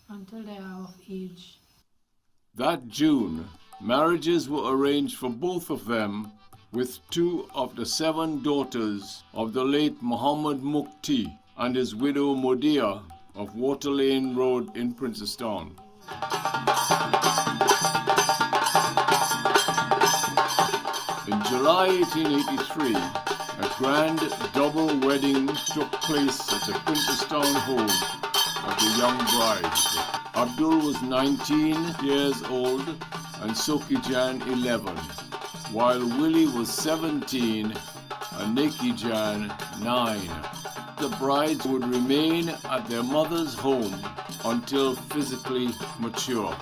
until they are of age. That June, Marriages were arranged for both of them with 2 of the 7 daughters of the late Muhammad Mukti and his widow Modia of Water Lane Road in Princestown. In July 1883, a grand double wedding took place at the Princestown home of the young bride. Abdul was 19 years old and Sokijan 11, while Willie was 17 and Nekijan 9. The brides would remain at their mother's home until physically mature.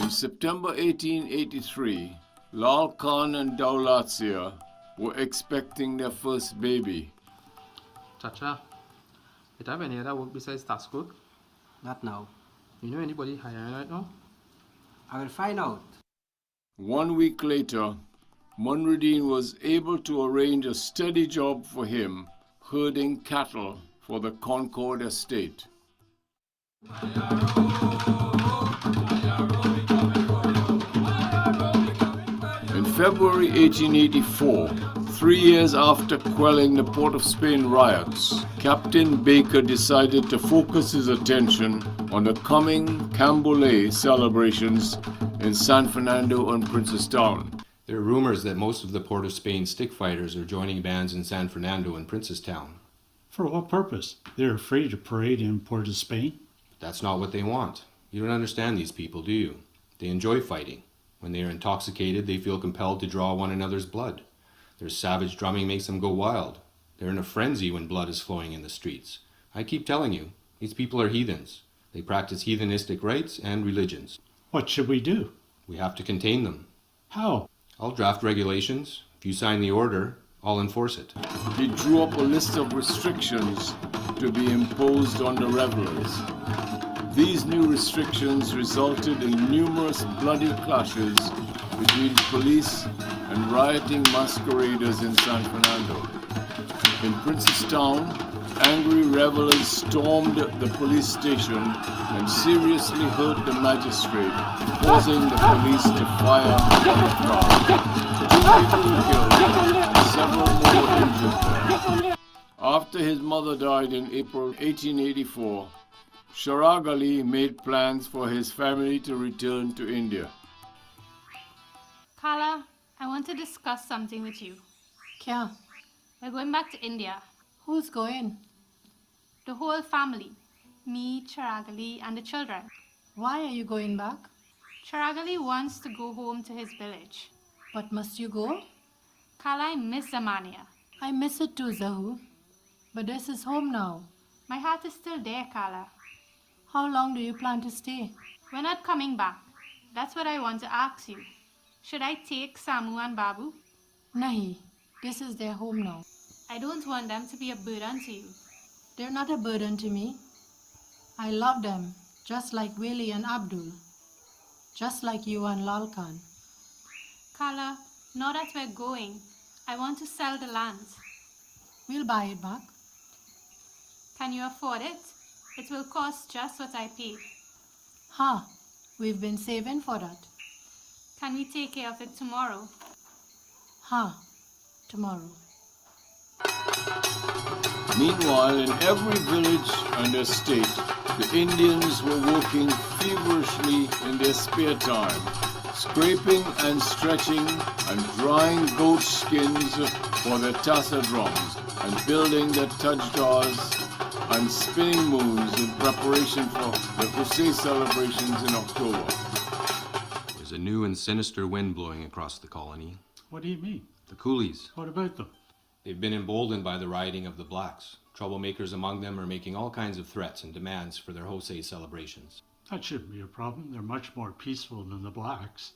In September 1883, Lal Khan and Daulatzia were expecting their first baby. Chacha, you have any other work besides task work? Not now. You know anybody hiring right now? I will find out. 1 week later, Munruddin was able to arrange a steady job for him herding cattle for the Concord estate. In February 1884, 3 years after quelling the Port of Spain riots, Captain Baker decided to focus his attention on the coming Cambole celebrations in San Fernando and Princestown. There are rumors that most of the Port of Spain stick fighters are joining bands in San Fernando and Princestown. For what purpose? They're free to parade in Port of Spain. That's not what they want. You don't understand these people, do you? They enjoy fighting. When they are intoxicated, they feel compelled to draw one another's blood. Their savage drumming makes them go wild. They're in a frenzy when blood is flowing in the streets. I keep telling you, these people are heathens. They practice heathenistic rites and religions. What should we do? We have to contain them. How? I'll draft regulations. If you sign the order, I'll enforce it. He drew up a list of restrictions to be imposed on the revelers. These new restrictions resulted in numerous bloody clashes between police and rioting masqueraders in San Fernando. In Princestown, angry revelers stormed the police station and seriously hurt the magistrate, causing the police to fire on the crowd. 2 people were killed and several more injured. After his mother died in April 1884, Sharag Ali made plans for his family to return to India. Kala, I want to discuss something with you. Kya? We're going back to India. Who's going? The whole family. Me, Charagali, and the children. Why are you going back? Charagali wants to go home to his village. But must you go? Kala, I miss Zamania. I miss it too, Zahu. But this is home now. My heart is still there, Kala. How long do you plan to stay? We're not coming back. That's what I want to ask you. Should I take Samu and Babu? Nahi. This is their home now. I don't want them to be a burden to you. They're not a burden to me. I love them, just like Willie and Abdul. Just like you and Lal Khan. Kala, now that we're going, I want to sell the land. We'll buy it back. Can you afford it? It will cost just what I paid. Ha! We've been saving for that. Can we take care of it tomorrow? Ha! Tomorrow. Meanwhile, in every village and estate, the Indians were working feverishly in their spare time, scraping and stretching and drying goat skins for their tassa drums and building their tajdars and spinning moons in preparation for the Hussein celebrations in October. There's a new and sinister wind blowing across the colony. What do you mean? The coolies. What about them? They've been emboldened by the rioting of the blacks. Troublemakers among them are making all kinds of threats and demands for their Hosei celebrations. That shouldn't be a problem. They're much more peaceful than the blacks.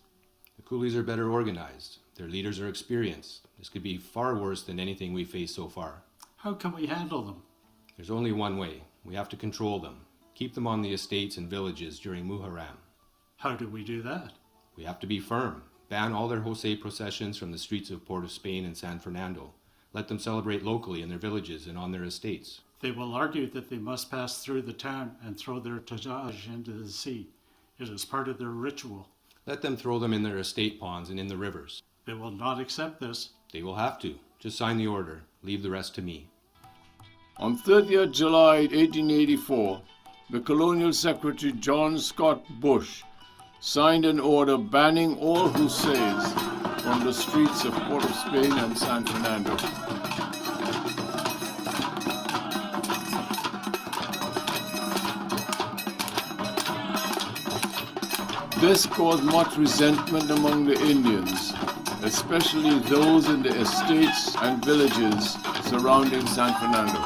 The coolies are better organized. Their leaders are experienced. This could be far worse than anything we've faced so far. How can we handle them? There's only one way. We have to control them. Keep them on the estates and villages during Muharram. How do we do that? We have to be firm. Ban all their Hosei processions from the streets of Port of Spain and San Fernando. Let them celebrate locally in their villages and on their estates. They will argue that they must pass through the town and throw their tajaj into the sea. It is part of their ritual. Let them throw them in their estate ponds and in the rivers. They will not accept this. They will have to. Just sign the order. Leave the rest to me. On 30th July 1884, the Colonial Secretary John Scott Bush signed an order banning all Hussars from the streets of Port of Spain and San Fernando. This caused much resentment among the Indians, especially those in the estates and villages surrounding San Fernando.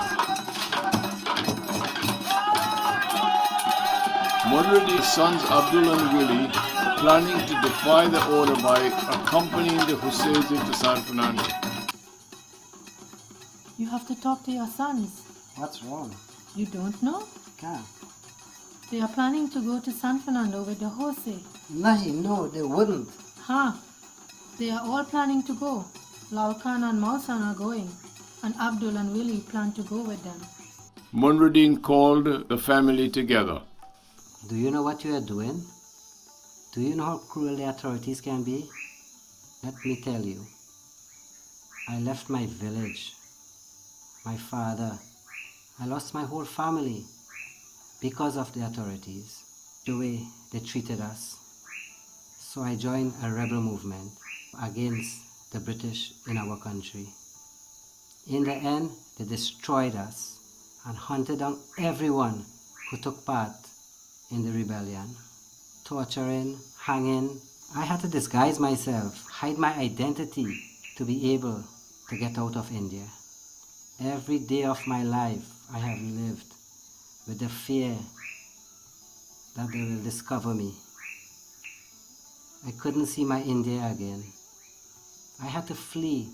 Munradin's sons Abdul and Willie planning to defy the order by accompanying the Hussars into San Fernando. You have to talk to your sons. What's wrong? You don't know? Can't. They are planning to go to San Fernando with the Jose. No, they wouldn't. Huh? They are all planning to go. Lalkan and Mausan are going, and Abdul and Willie plan to go with them. Munradin called the family together. Do you know what you are doing? Do you know how cruel the authorities can be? Let me tell you. I left my village, my father. I lost my whole family because of the authorities, the way they treated us. So I joined a rebel movement against the British in our country. In the end, they destroyed us and hunted down everyone who took part in the rebellion. Torturing, hanging. I had to disguise myself, hide my identity to be able to get out of India. Every day of my life I have lived with the fear that they will discover me. I couldn't see my India again. I had to flee.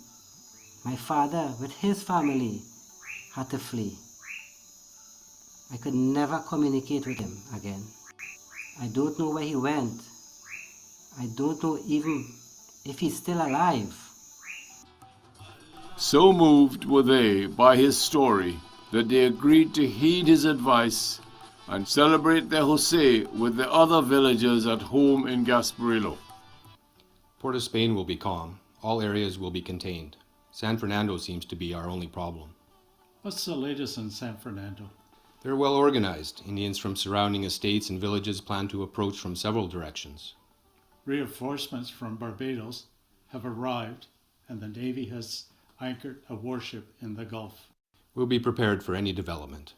My father, with his family, had to flee. I could never communicate with him again. I don't know where he went. I don't know even if he's still alive. So moved were they by his story that they agreed to heed his advice and celebrate their Jose with the other villagers at home in Gasparillo. Port of Spain will be calm. All areas will be contained. San Fernando seems to be our only problem. What's the latest in San Fernando? They're well organized. Indians from surrounding estates and villages plan to approach from several directions. Reinforcements from Barbados have arrived, and the Navy has anchored a warship in the Gulf. We'll be prepared for any development.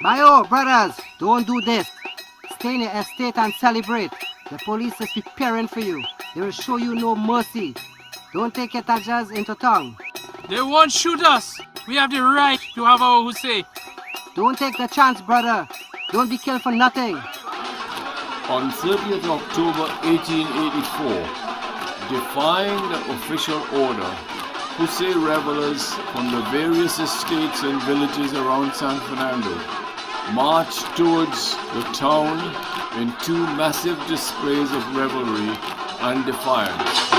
Bayo, brothers, don't do this. Stay in your estate and celebrate. The police is preparing for you. They will show you no mercy. Don't take your tajas into town. They won't shoot us. We have the right to have our Jose. Don't take the chance, brother. Don't be killed for nothing. On 30th October 1884, defying the official order, Jose revelers from the various estates and villages around San Fernando marched towards the town in two massive displays of revelry and defiance.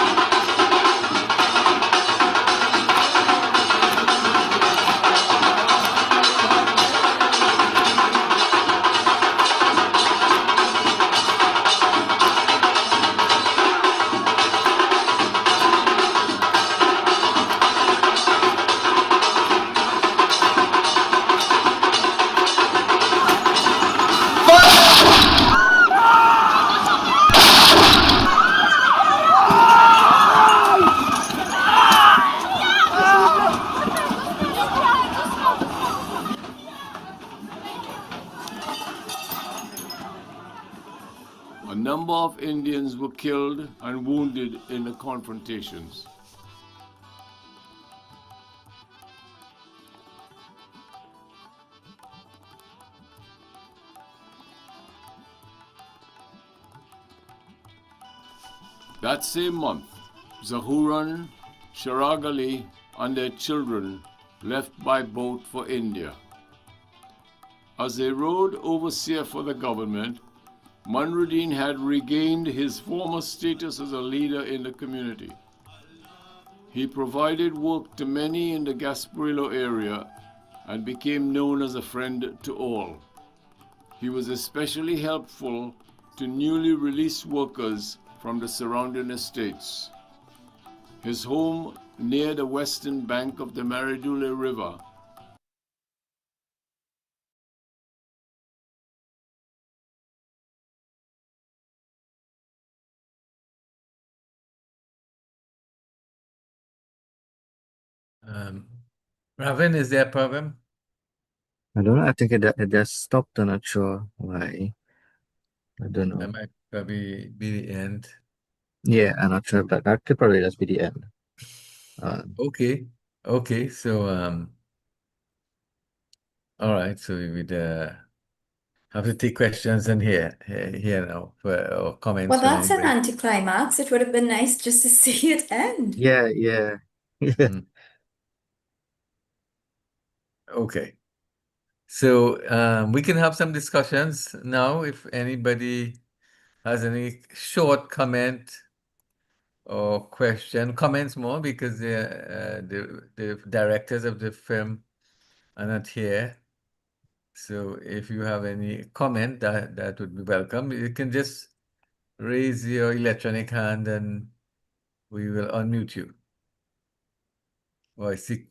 A number of Indians were killed and wounded in the confrontations. That same month, Zahuran, Sharagali, and their children left by boat for India. As they rode overseer for the government, Munradin had regained his former status as a leader in the community. He provided work to many in the Gasparillo area and became known as a friend to all. He was especially helpful to newly released workers from the surrounding estates. His home near the western bank of the Maridule River Ravin, is there a problem? I don't know. I think it just stopped. I'm not sure why. I don't know. That might probably be the end. Yeah, I'm not sure, but that could probably just be the end. Okay. Okay. So, all right. So we would have to take questions in here now or comments Well, from that's an anybody. anticlimax. It would have been nice just to see it end. Yeah, yeah. Okay. So we can have some discussions now if anybody has any short comment or question, comments more because the directors of the film are not here. So if you have any comment, that would be welcome. You can just raise your electronic hand and we will unmute you. Oh, I see.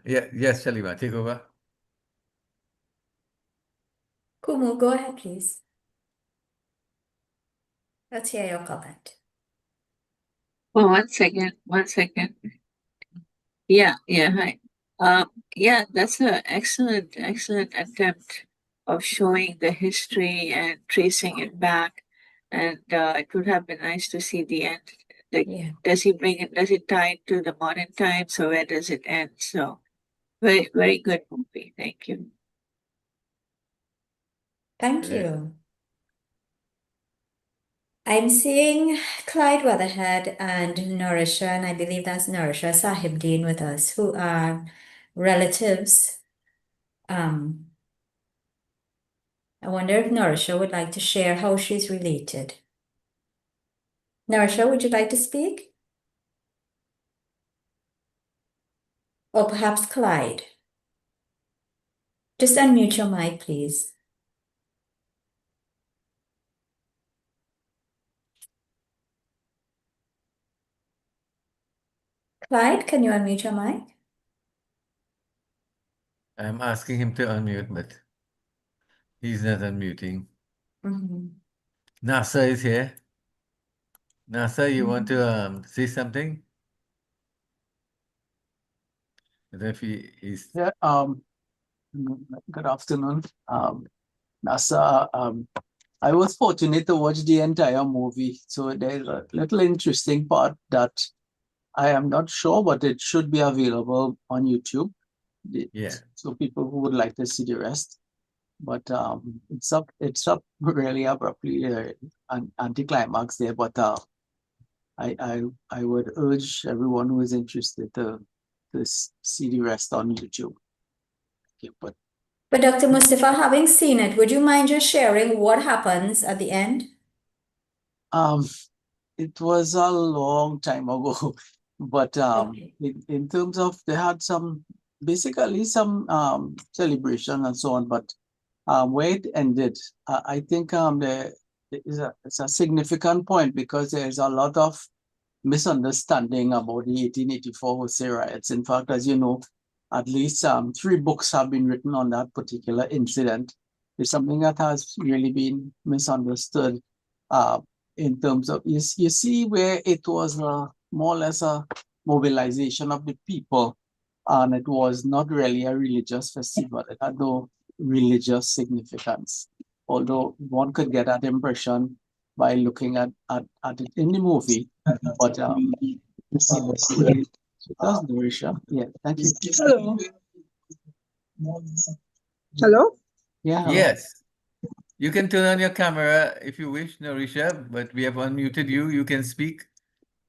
Yes, Shalima, take over. Kumu, go ahead, please. Let's hear your comment. Oh, 1 second, 1 second. Yeah, hi. Yeah, that's an excellent attempt of showing the history and tracing it back. And it would have been nice to see the end. Like, does he bring it? Does it tie it to the modern times, or where does it end? So, very good movie. Thank you. Thank you. I'm seeing Clyde Weatherhead and Nourisha, and I believe that's Nourisha Sahib Deen with us, who are relatives. I wonder if Nourisha would like to share how she's related. Nourisha, would you like to speak? Or perhaps Clyde? Just unmute your mic, please. Clyde, can you unmute your mic? I'm asking him to unmute, but he's not unmuting. Nasa is here. Nasa, you want to say something? I don't know if he's... Yeah, good afternoon. Nasa, I was fortunate to watch the entire movie, so there's a little interesting part that I am not sure, but it should be available on YouTube. Yeah. So people who would like to see the rest. But it's up really abruptly, an anticlimax there. But I would urge everyone who is interested to see the rest on YouTube. Okay, But Dr. Mustafa, having seen it, would you mind just sharing what happens at the end? It was a long time ago, but in terms of they had basically some celebration and so on. But where it ended, I think it's a significant point because there's a lot of misunderstanding about the 1884 Jose riots. In fact, as you know, at least 3 books have been written on that particular incident. It's something that has really been misunderstood in terms of, you see where it was more or less a mobilization of the people, and it was not really a religious festival. It had no religious significance, although one could get that impression by looking at it in the movie. But that's Nourisha. Yeah, thank you. Hello. Hello? Yeah, hello. Yes. You can turn on your camera if you wish, Nourisha, but we have unmuted you. You can speak.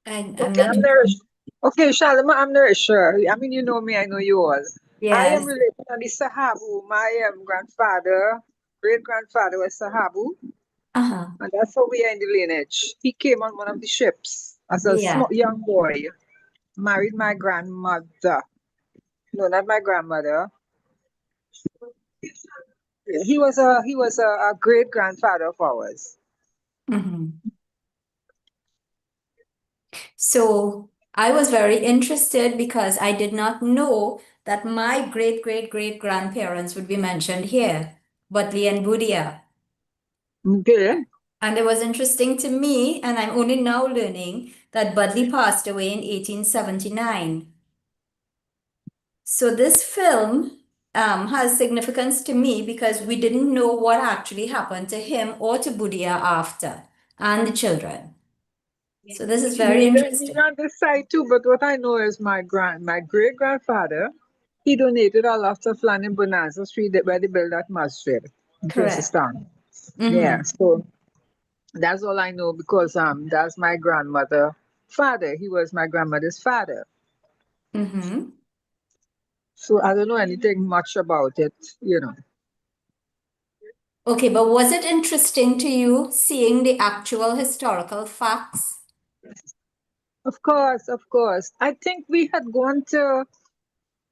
I'm I'm Nourisha. Okay, Shalima, I'm Nourisha. I mean, you know me, I know you all. I am related to the Sahabu. My grandfather, great-grandfather was Sahabu. And that's how we are in the lineage. He came on one of the ships as a young boy, married my grandmother. No, not my grandmother. He was a great grandfather of ours. So I was very interested because I did not know that my great great great grandparents would be mentioned here, Budley and Budia. Okay. And it was interesting to me, and I'm only now learning that Budley passed away in 1879. So this film has significance to me because we didn't know what actually happened to him or to Budia after, and the children. So this is very interesting. Neither on this side too, but what I know is my great grandfather, he donated a lot of land in Bonanza Street where they built that masjid in Correct. Princeton. Yeah, Mm-hmm. so that's all I know because that's my grandmother father. He was my grandmother's father. Mm-hmm. So I don't know anything much about it, you know. Okay, but was it interesting to you seeing the actual historical facts? Of course, of course. I think we had gone to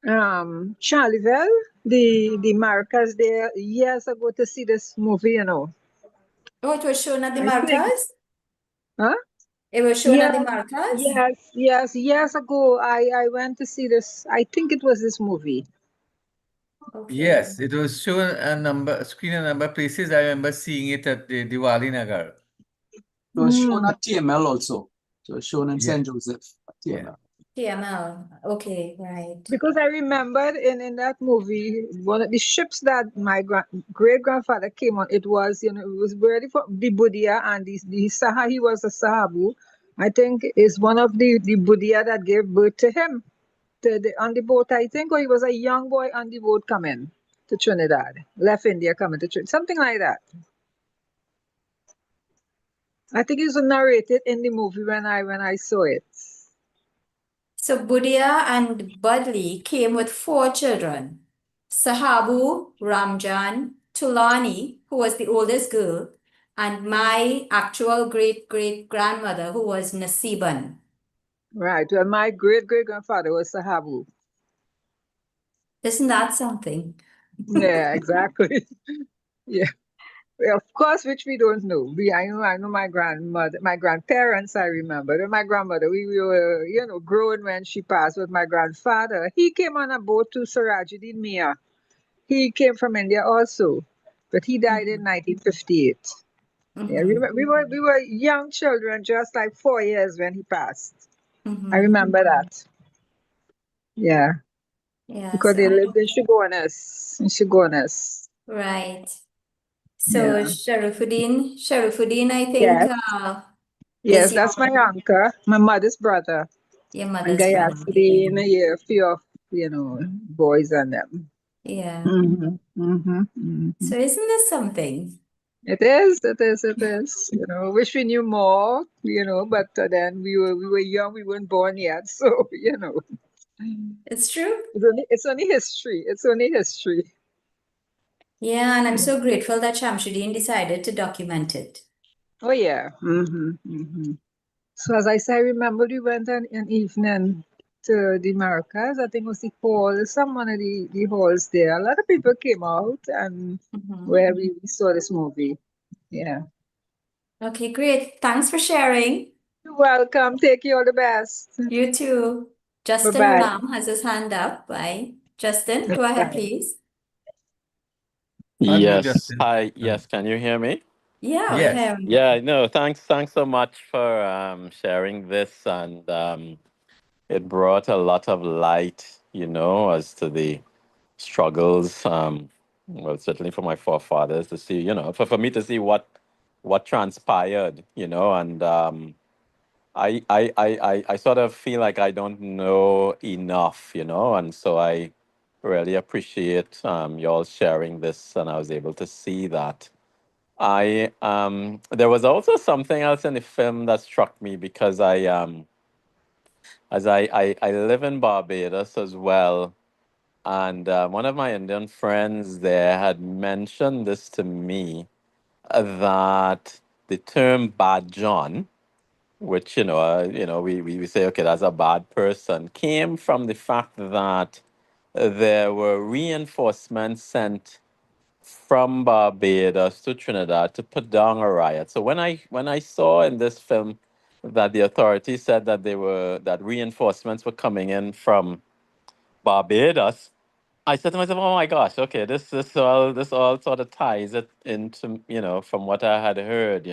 Charleville, the Maracas there years ago to see this movie, you know. Oh, it was shown at the I think, Maracas? huh? It was shown at Yeah, the Maracas? yes. Years ago, I went to see this. I think it was this movie. Okay. Yes, it was shown screen a number of places. I remember seeing it at the Diwali Nagar. It was shown at TML also. So it was shown in Yeah. St. Joseph at TML. TML. Okay, right. Because I remembered in that movie, one of the ships that my great grandfather came on, it was, you know, it was ready for the Budia and the Saha, he was a Sahabu. I think is one of the Budia that gave birth to him on the boat, I think, or he was a young boy on the boat coming to Trinidad, left India coming to Trinidad, something like that. I think it was narrated in the movie when I saw it. So Budia and Budley came with 4 children. Sahabu, Ramjan, Tulani, who was the oldest girl, and my actual great great grandmother, who was Nasiban. Right. Well, my great great grandfather was Sahabu. Isn't that something? Yeah, exactly. Yeah. Well, of course, which we don't know. I know my grandmother, my grandparents. I remember, and my grandmother. We were, you know, growing when she passed. With my grandfather, he came on a boat to Sirajuddin Mia. He came from India also, but he died in 1958. Yeah, we were young children, just like 4 years when he passed. I remember that. Yeah, Yeah, because so they I lived in Shigonas. In Shigonas. right. So Yeah. Sharifuddin, I think Yes. is Yes, that's my uncle, my mother's brother. your And mother's brother. Gayatri in a year, few of, you know, boys and them. Yeah. So isn't this something? It is, it is, it is. You know, wish we knew more, you know, but then we were young, we weren't born yet. So, you know. It's true. It's only history. It's only history. Yeah, and I'm so grateful that Shamsuddin decided to document it. Oh yeah. So as I say, I remember we went an evening to the Maracas. I think it was the hall, some one of the halls there. A lot of people came out and where we saw this movie. Yeah. Okay, great. Thanks for sharing. You're welcome. Take you all the best. You too. Justin Bye-bye. Ram has his hand up. Bye. Justin, go ahead, Bye. please. Unmute Yes. Justin. Hi. Yes. Can you hear me? Yeah, we're Yes. hearing. Yeah. No. Thanks. Thanks so much for sharing this, and it brought a lot of light, as to the struggles. Well, certainly for my forefathers to see, for me to see what transpired, and I sort of feel like I don't know enough, and so I really appreciate y'all sharing this, and I was able to see that. I there was also something else in the film that struck me because I live in Barbados as well, and one of my Indian friends there had mentioned this to me, that the term bad John, which we say, okay, that's a bad person, came from the fact that there were reinforcements sent from Barbados to Trinidad to put down a riot. So when I saw in this film that the authorities said that that reinforcements were coming in from Barbados, I said to myself, "Oh my gosh, okay, this all sort of ties it into, from what I had heard,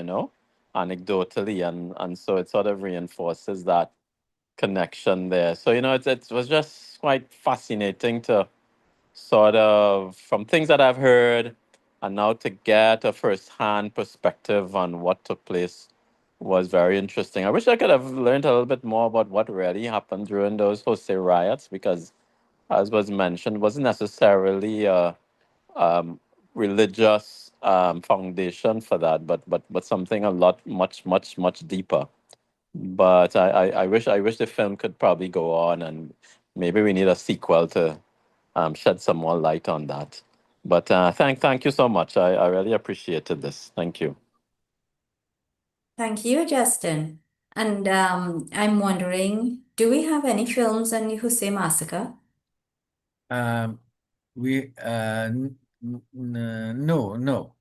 anecdotally, and so it sort of reinforces that connection there. So it was just quite fascinating to sort of, from things that I've heard, and now to get a first-hand perspective on what took place was very interesting. I wish I could have learned a little bit more about what really happened during those Jose riots, because, as was mentioned, wasn't necessarily a religious foundation for that, but something a lot much deeper. But I wish the film could probably go on, and maybe we need a sequel to shed some more light on that. But thank you so much. I really appreciated this. Thank you. Thank you, Justin. And I'm wondering, do we have any films on the Hussein massacre? We no,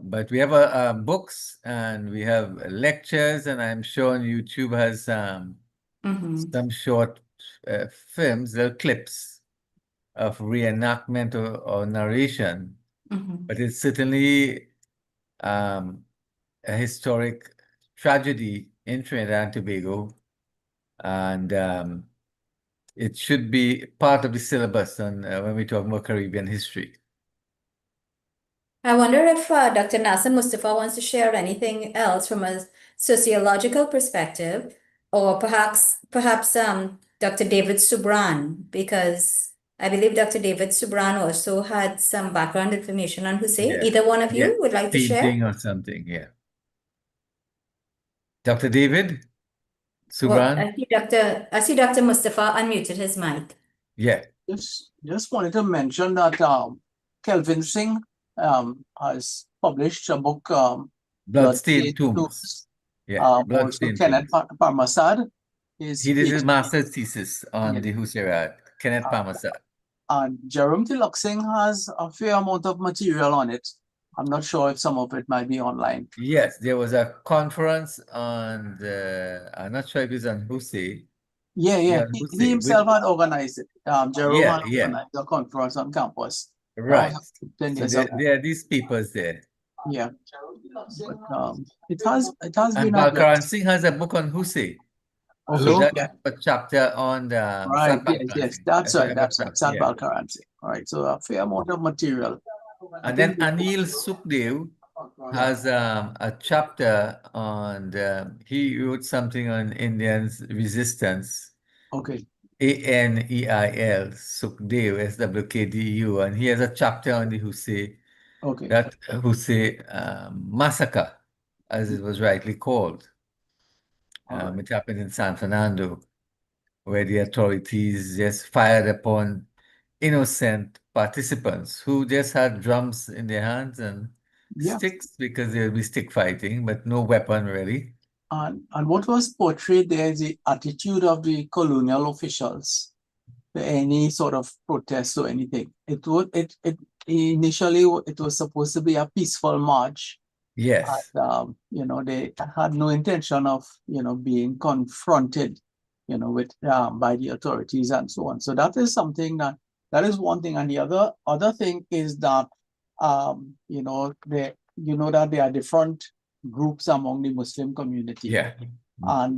but we have books and we have lectures, and I'm sure on YouTube has some short films, little clips of reenactment or narration. But it's certainly a historic tragedy in Trinidad and Tobago, and it should be part of the syllabus when we talk about Caribbean history. I wonder if Dr. Nasser Mustafa wants to share anything else from a sociological perspective, or perhaps Dr. David Subran, because I believe Dr. David Subran also had some background information on Hussein. Yeah. Either one of Yeah. you would like to share? Painting or something, yeah. Dr. David Well, Subran? I see Dr. Mustafa unmuted his mic. Yeah. Just wanted to mention that Kelvin Singh has published a book, Bloodstained Tombs. Yeah, Also Bloodstained Kenneth Tombs. Parmasad He did his master's thesis on the Hussein, Kenneth Parmasad. And Jerome Tiloxing has a fair amount of material on it. I'm not sure if some of it might be online. Yes, there was a conference on I'm not sure if it's on Hussein. Yeah. on He Hussein. himself had organized it. Jerome had Yeah. organized a conference on campus. Right. That was 10 So years ago. there are these papers there. Yeah. But it has And been Balkaran Singh has a book on Hussein. Okay. So that's a chapter on the Right. Sat Balkaran Yes. Singh. That's what right. I'm That's talking right. Sat about. Balkaran. All right. So a fair amount of material. And then Anil Sukhdev has a chapter on he wrote something on Indians' resistance. Okay. Aneil Sukhdev, SWKDU, and he has a chapter on the Hussein, Okay. that Hussein massacre, as it was rightly called. It happened in San Fernando, where the authorities just fired upon innocent participants who just had drums in their hands and sticks, because they'll be stick fighting, but no weapon really. And what was portrayed there is the attitude of the colonial officials to any sort of protest or anything. Initially it was supposed to be a peaceful march. Yes. And, they had no intention of, being confronted, with by the authorities and so on. So that is something that is one thing. And the other thing is that, that there are different groups among the Muslim community. Yeah. And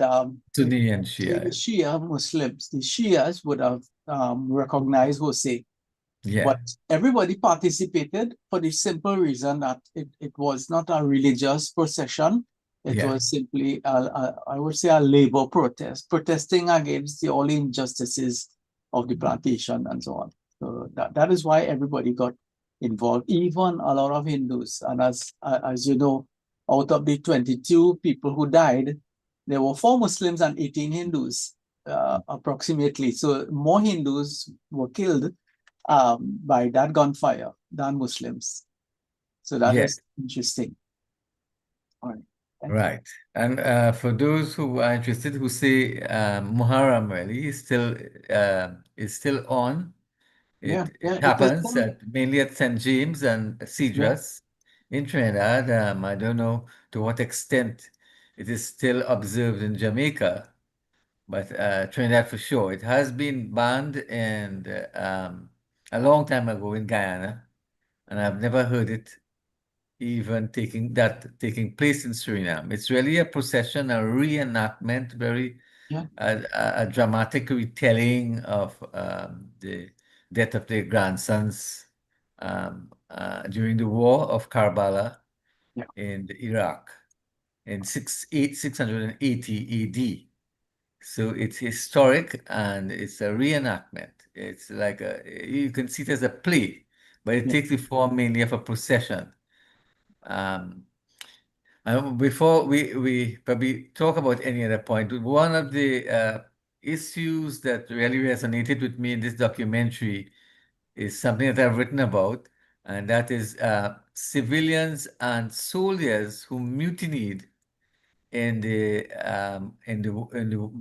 Sunni and the Shia. Shia Muslims, the Shias would have recognized Hussein. Yeah. But everybody participated for the simple reason that it was not a religious procession. It was simply, I would say, a labor protest, protesting against all the injustices of the plantation and so on. So that is why everybody got involved, even a lot of Hindus. And as you know, out of the 22 people who died, there were 4 Muslims and 18 Hindus, approximately. So more Hindus were killed by that gunfire than Muslims. So that is interesting. All right. Right. And for those who are interested, who say Muharram really is still on. It happens mainly at St. James and Cedras in Trinidad. I don't know to what extent it is still observed in Jamaica, but Trinidad for sure. It has been banned and a long time ago in Guyana, and I've never heard it even taking place in Suriname. It's really a procession, a reenactment, very a dramatic retelling of the death of their grandsons during the War of Karbala in Iraq in 680 AD. So it's historic and it's a reenactment. It's like you can see it as a play, but it takes the form mainly of a procession. Before we probably talk about any other point, one of the issues that really resonated with me in this documentary is something that I've written about, and that is civilians and soldiers who mutinied in the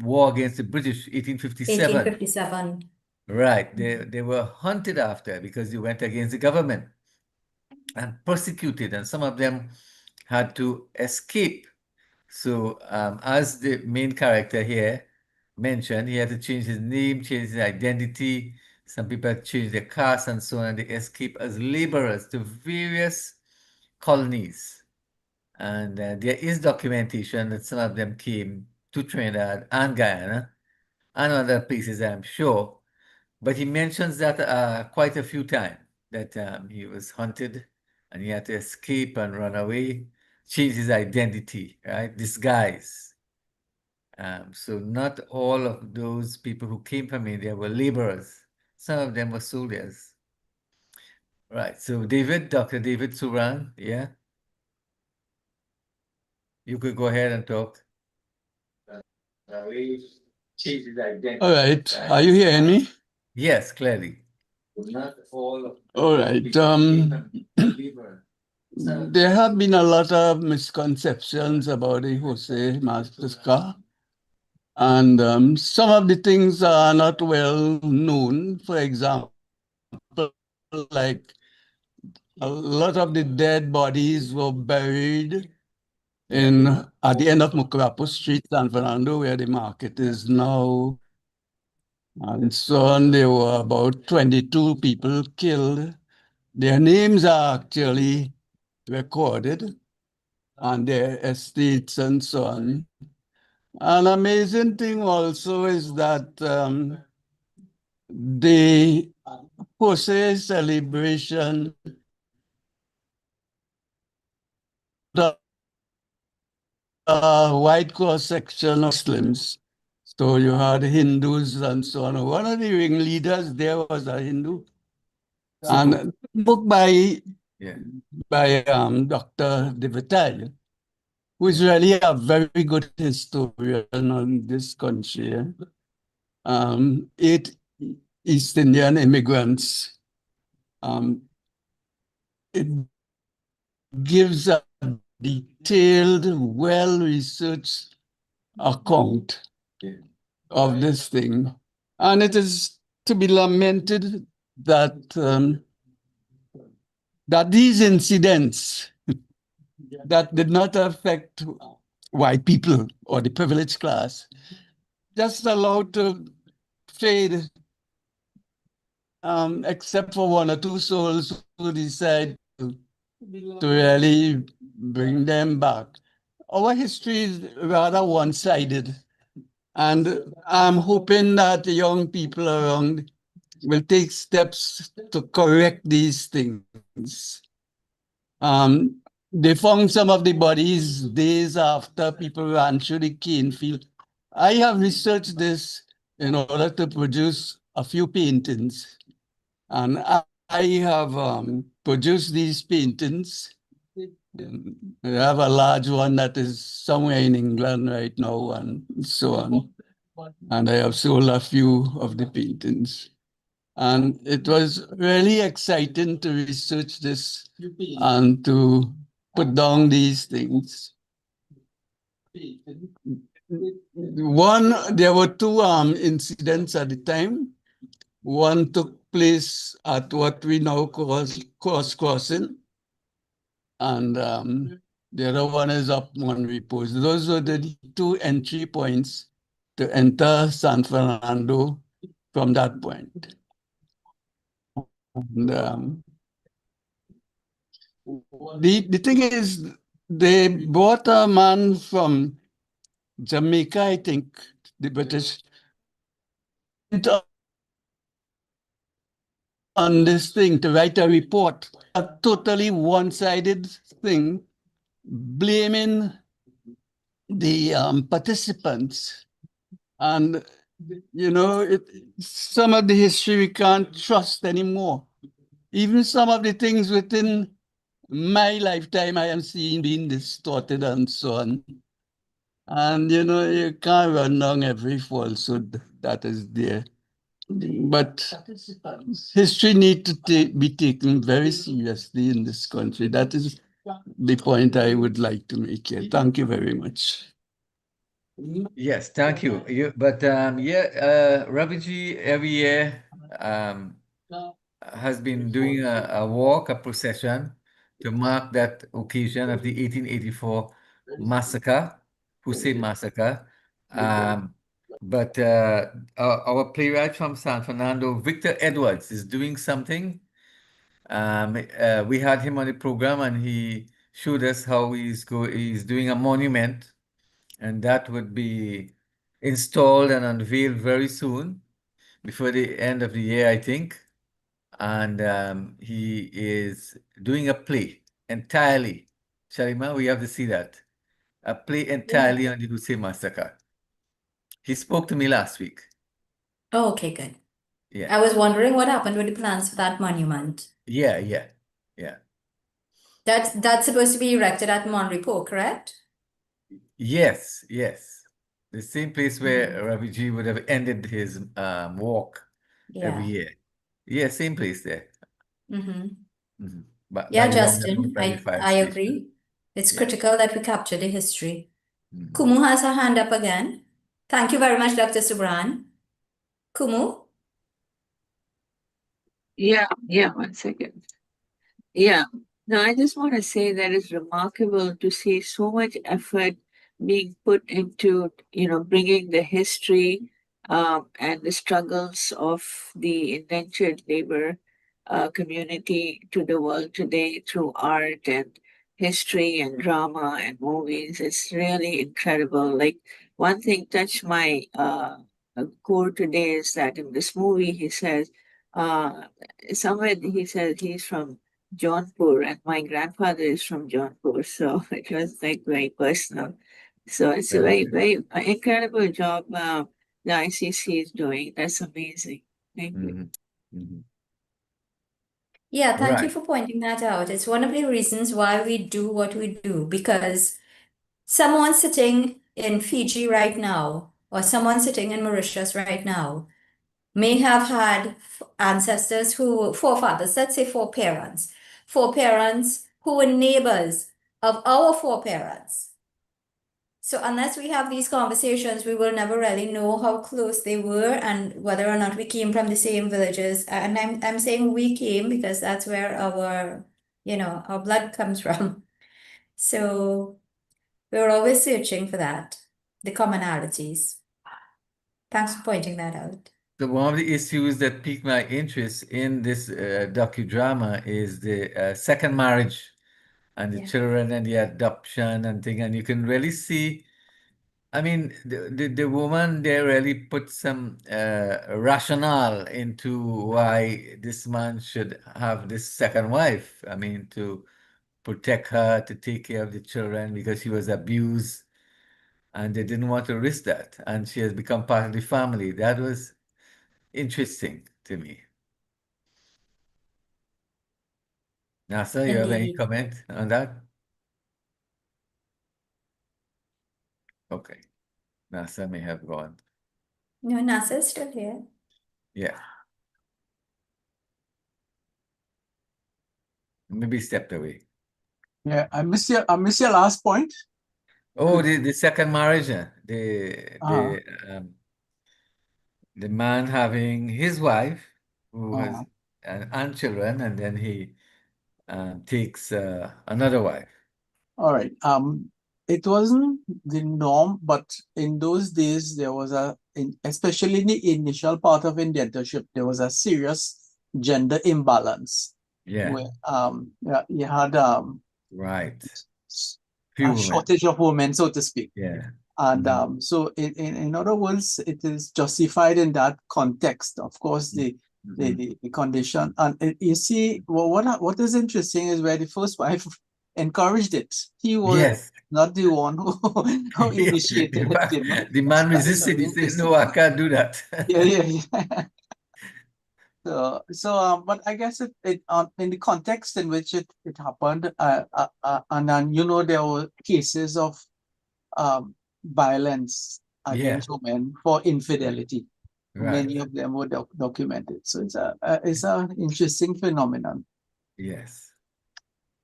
war against the British, 1857. 1857. Right, they were hunted after because they went against the government and persecuted, and some of them had to escape. So, as the main character here mentioned, he had to change his name, change his identity. Some people had changed their caste and so on, and they escape as laborers to various colonies. And there is documentation that some of them came to Trinidad and Guyana and other places, I'm sure. But he mentions that quite a few times, that he was hunted and he had to escape and run away, change his identity, right? Disguise. So not all of those people who came from India were laborers. Some of them were soldiers. Right. So Dr. David Suran, yeah? You could go ahead and talk. All right. Are you hearing me? Yes, clearly. All right. There have been a lot of misconceptions about the Jose Mastercard. And some of the things are not well known. For example, like a lot of the dead bodies were buried at the end of Mucurapo Street, San Fernando, where the market is now. And so on, there were about 22 people killed. Their names are actually recorded on their estates and so on. An amazing thing also is that the Jose celebration, the wide cross section of Muslims. So you had Hindus and so on. One of the ringleaders there was a Hindu. And a book by Dr. De Vitale, who is really a very good historian on this country. 8 East Indian immigrants. It gives a detailed, well-researched account of this thing. And it is to be lamented that that these incidents that did not affect white people or the privileged class just allowed to fade, except for 1 or 2 souls who decide to really bring them back. Our history is rather one-sided, and I'm hoping that the young people around will take steps to correct these things. They found some of the bodies days after people ran through the cane field. I have researched this in order to produce a few paintings. And I have produced these paintings. I have a large one that is somewhere in England right now and so on. And I have sold a few of the paintings. And it was really exciting to research this and to put down these things. There were 2 incidents at the time. One took place at what we now call cross-crossing. And The other one is up Monterey Post. Those are the two entry points to enter San Fernando from that point. And, the thing is, they brought a man from Jamaica, I think, the British, on this thing to write a report, a totally one-sided thing, blaming the participants. And, you know, some of the history we can't trust anymore. Even some of the things within my lifetime I am seeing being distorted and so on. And, you know, you can't run down every falsehood that is there. But history needs to be taken very seriously in this country. That is the point I would like to make here. Thank you very much. Yes, thank you. Raviji every year has been doing a walk, a procession to mark that occasion of the 1884 massacre, Hussein massacre. But our playwright from San Fernando, Victor Edwards, is doing something. We had him on the program and he showed us how he's doing a monument, and that would be installed and unveiled very soon, before the end of the year, I think. And he is doing a play entirely. Sharima, we have to see that. A play entirely on the Hussein massacre. He spoke to me last week. Oh, okay, good. Yeah. I was wondering what happened with the plans for that monument. Yeah. That's supposed to be erected at Monrepo, correct? Yes. The same place where Raviji would have ended his walk every Yeah. year. Yeah, same place there. But Yeah, by the Justin, by the fire I station. agree. It's Yeah. critical that we capture the history. Kumu has her hand up again. Thank you very much, Dr. Subran. Kumu? Yeah, 1 second. Yeah. No, I just want to say that it's remarkable to see so much effort being put into, bringing the history and the struggles of the indentured labor community to the world today through art and history and drama and movies. It's really incredible. Like, one thing touched my core today is that in this movie, he says, somewhere he says he's from Jaunpur, and my grandfather is from Jaunpur, so it was like very personal. So it's a very, very incredible job the ICC is doing. That's amazing. Thank you. Yeah, thank you Right. for pointing that out. It's one of the reasons why we do what we do, because someone sitting in Fiji right now, or someone sitting in Mauritius right now, may have had ancestors forefathers, let's say foreparents who were neighbors of our foreparents. So unless we have these conversations, we will never really know how close they were and whether or not we came from the same villages. And I'm saying we came because that's where our blood comes from. So we're always searching for that, the commonalities. Thanks for pointing that out. So one of the issues that piqued my interest in this docudrama is the second marriage and the children and the adoption and thing. And you can really see, I mean, the woman there really put some rationale into why this man should have this second wife. I mean, to protect her, to take care of the children because she was abused and they didn't want to risk that. And she has become part of the family. That was interesting to me. Nasa, you have any Indeed. comment on that? Okay. Nasa may have gone. No, NASA is still here. Yeah. Maybe stepped away. Yeah, I miss your last point. Oh, the second marriage, the man having his wife who has and children, and then he takes another wife. All right. It wasn't the norm, but in those days there was especially in the initial part of indentureship, there was a serious gender imbalance. Yeah. Where yeah, you had Right. a shortage of women, so to speak. Yeah. And so in other words, it is justified in that context. Of course, the condition. And you see, well, what is interesting is where the first wife encouraged it. He was not the one who initiated it. You know? The man resisted. He said, "No, I can't do that." Yeah. But I guess it in the context in which it happened, and then there were cases of violence against women for infidelity. Right. Many of them were documented. So it's an interesting phenomenon. Yes.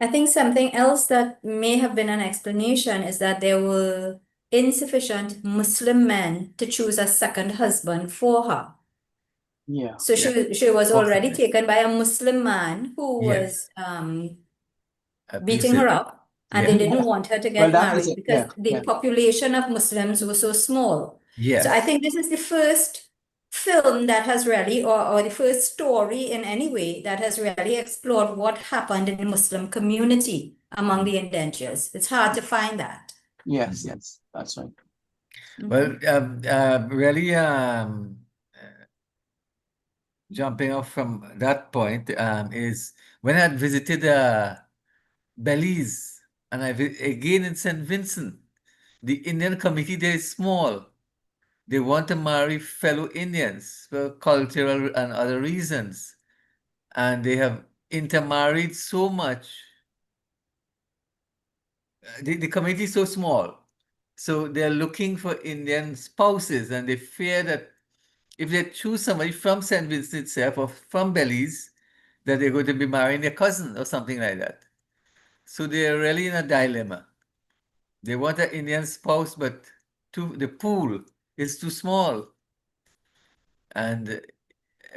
I think something else that may have been an explanation is that there were insufficient Muslim men to choose a second husband for her. Yeah. So she was already taken by a Muslim man who was beating her up, and they didn't want her to get married because the population of Muslims was so small. Yes. So I think this is the first film that has really, or the first story in any way that has really explored what happened in the Muslim community among the indentures. It's hard to find that. Yes, that's right. Well, really, jumping off from that point, is when I had visited Belize, and again in St. Vincent, the Indian community there is small. They want to marry fellow Indians for cultural and other reasons. And they have intermarried so much. The community is so small. So they're looking for Indian spouses, and they fear that if they choose somebody from St. Vincent itself or from Belize, that they're going to be marrying their cousin or something like that. So they're really in a dilemma. They want an Indian spouse, but the pool is too small. And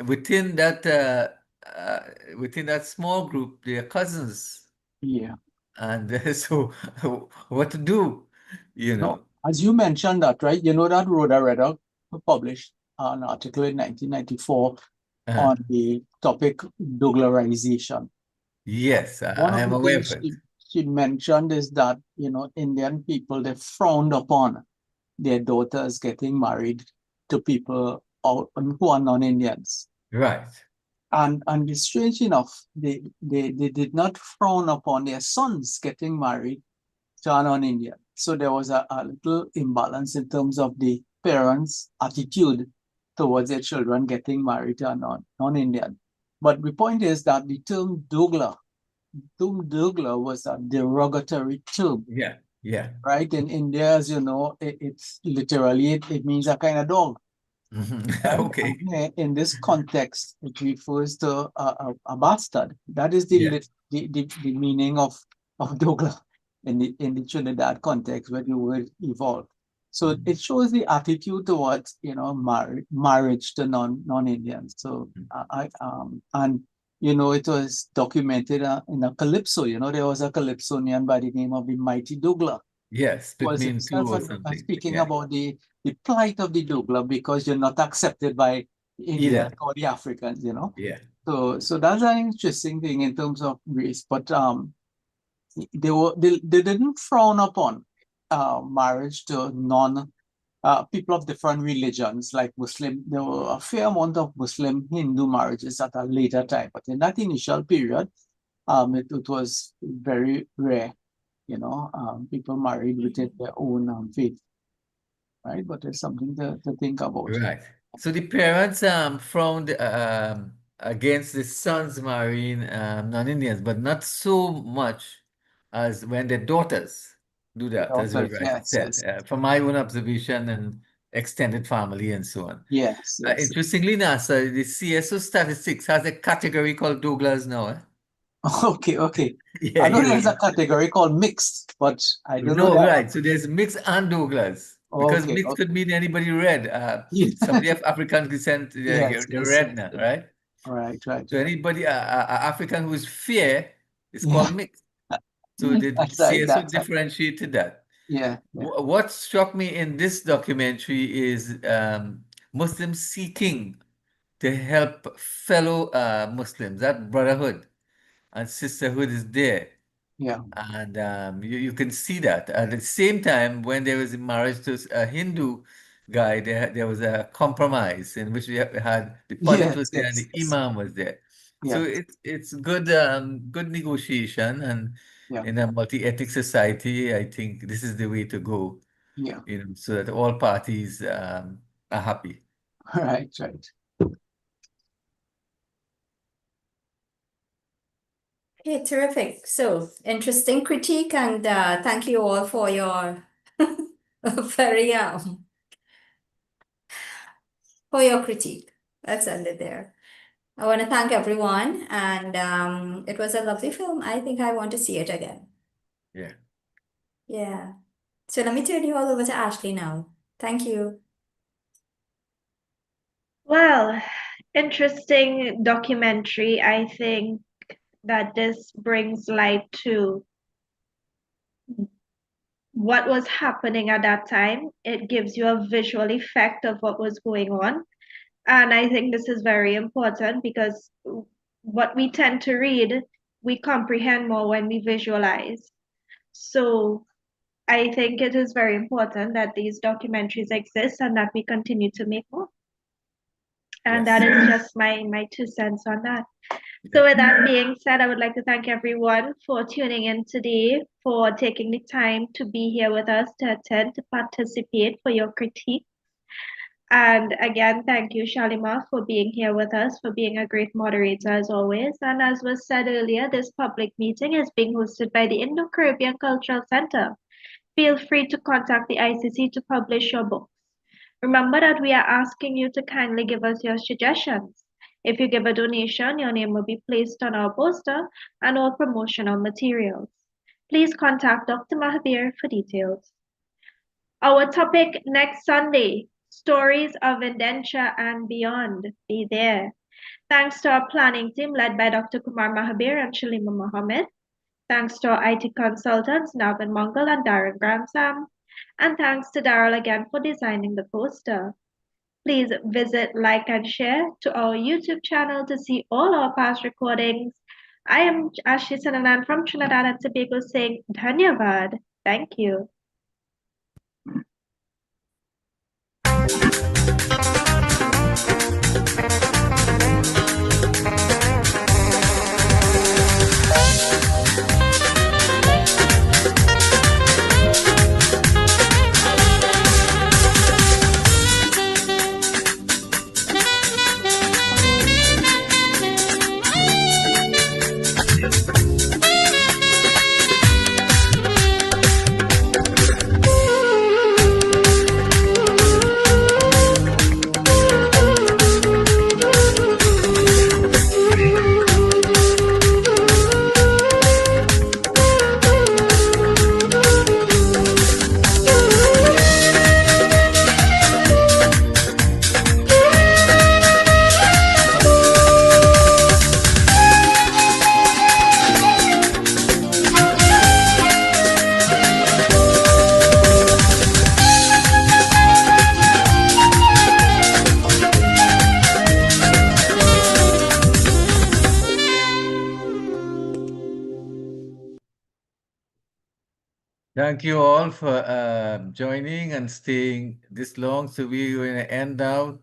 within that small group, they are cousins. Yeah. And so what to do, No, as you mentioned that, right? That Rhoda Reddock published an article in 1994 on the topic Douglarization. Yes, One I of am the aware of things it. she mentioned is that, Indian people, they frowned upon their daughters getting married to people who are non-Indians. Right. And it's strange enough, they did not frown upon their sons getting married to a non-Indian. So there was a little imbalance in terms of the parents' attitude towards their children getting married to a non-Indian. But the point is that the term Dougla was a derogatory term. Yeah. Right? In India, as you know, it's literally, it means a kind of dog. Right? Okay. And in this context, it refers to a bastard. That is the meaning of Dougla in the Trinidad context where the word evolved. So it shows the attitude towards marriage to non-Indians. So it was documented in a calypso. There was a calypsonian by the name of the Mighty Dougla. Yes, Was between himself two or something. speaking about the plight of the Dougla because you're not accepted by Indians or the Africans. Yeah. So that's an interesting thing in terms of race. But they didn't frown upon marriage to people of different religions like Muslim. There were a fair amount of Muslim Hindu marriages at a later time, but in that initial period, it was very rare. People married within their own faith, right? But it's something to think about. Right. So the parents frowned against the sons marrying non-Indians, but not so much as when their daughters do that, as you rightly said. From my own observation and extended family and so on. Yes. Interestingly, NASA, the CSO statistics has a category called Douglas now. Okay. Yeah, I know there's a category called mixed, but I don't know that. Right. So there's mixed and Douglas. Because mixed could mean anybody red. Somebody of African descent, they're red now, right? Right. So anybody African who's fair is called mixed. So the That's right. CSO That's right. differentiated that. Yeah. What struck me in this documentary is Muslims seeking to help fellow Muslims. That brotherhood and sisterhood is there. Yeah. And you can see that. At the same time, when there was a marriage to a Hindu guy, there was a compromise in which we had the padrit was Yes. there and Yes. the Yes. imam was there. So Yeah. it's good good negotiation, and Yeah. in a multi-ethnic society, I think this is the way to go. Yeah. So that all parties are happy. Right. Right. Okay, terrific. So, interesting critique, and thank you all for your very for your critique. Let's end it there. I want to thank everyone, and it was a lovely film. I think I want to see it again. Yeah. Yeah. So let me turn you all over to Ashley now. Thank you. Well, interesting documentary. I think that this brings light to what was happening at that time. It gives you a visual effect of what was going on. And I think this is very important because what we tend to read, we comprehend more when we visualize. So I think it is very important that these documentaries exist and that we continue to make more. And that is just my 2 cents on that. So with that being said, I would like to thank everyone for tuning in today, for taking the time to be here with us, to attend, to participate, for your critique. And again, thank you, Shalima, for being here with us, for being a great moderator as always. And as was said earlier, this public meeting is being hosted by the Indo-Caribbean Cultural Center. Feel free to contact the ICC to publish your books. Remember that we are asking you to kindly give us your suggestions. If you give a donation, your name will be placed on our poster and all promotional materials. Please contact Dr. Mahabir for details. Our topic next Sunday, Stories of Indenture and Beyond. Be there. Thanks to our planning team led by Dr. Kumar Mahabir and Shalima Mohammed. Thanks to our IT consultants, Navin Mongol and Darren Gramsam. And thanks to Daryl again for designing the poster. Please visit, like, and share to our YouTube channel to see all our past recordings. I am Ashley Sananan from Trinidad and Tobago saying Dhanyavad. Thank you. Thank you all for joining and staying this long. So we're going to end out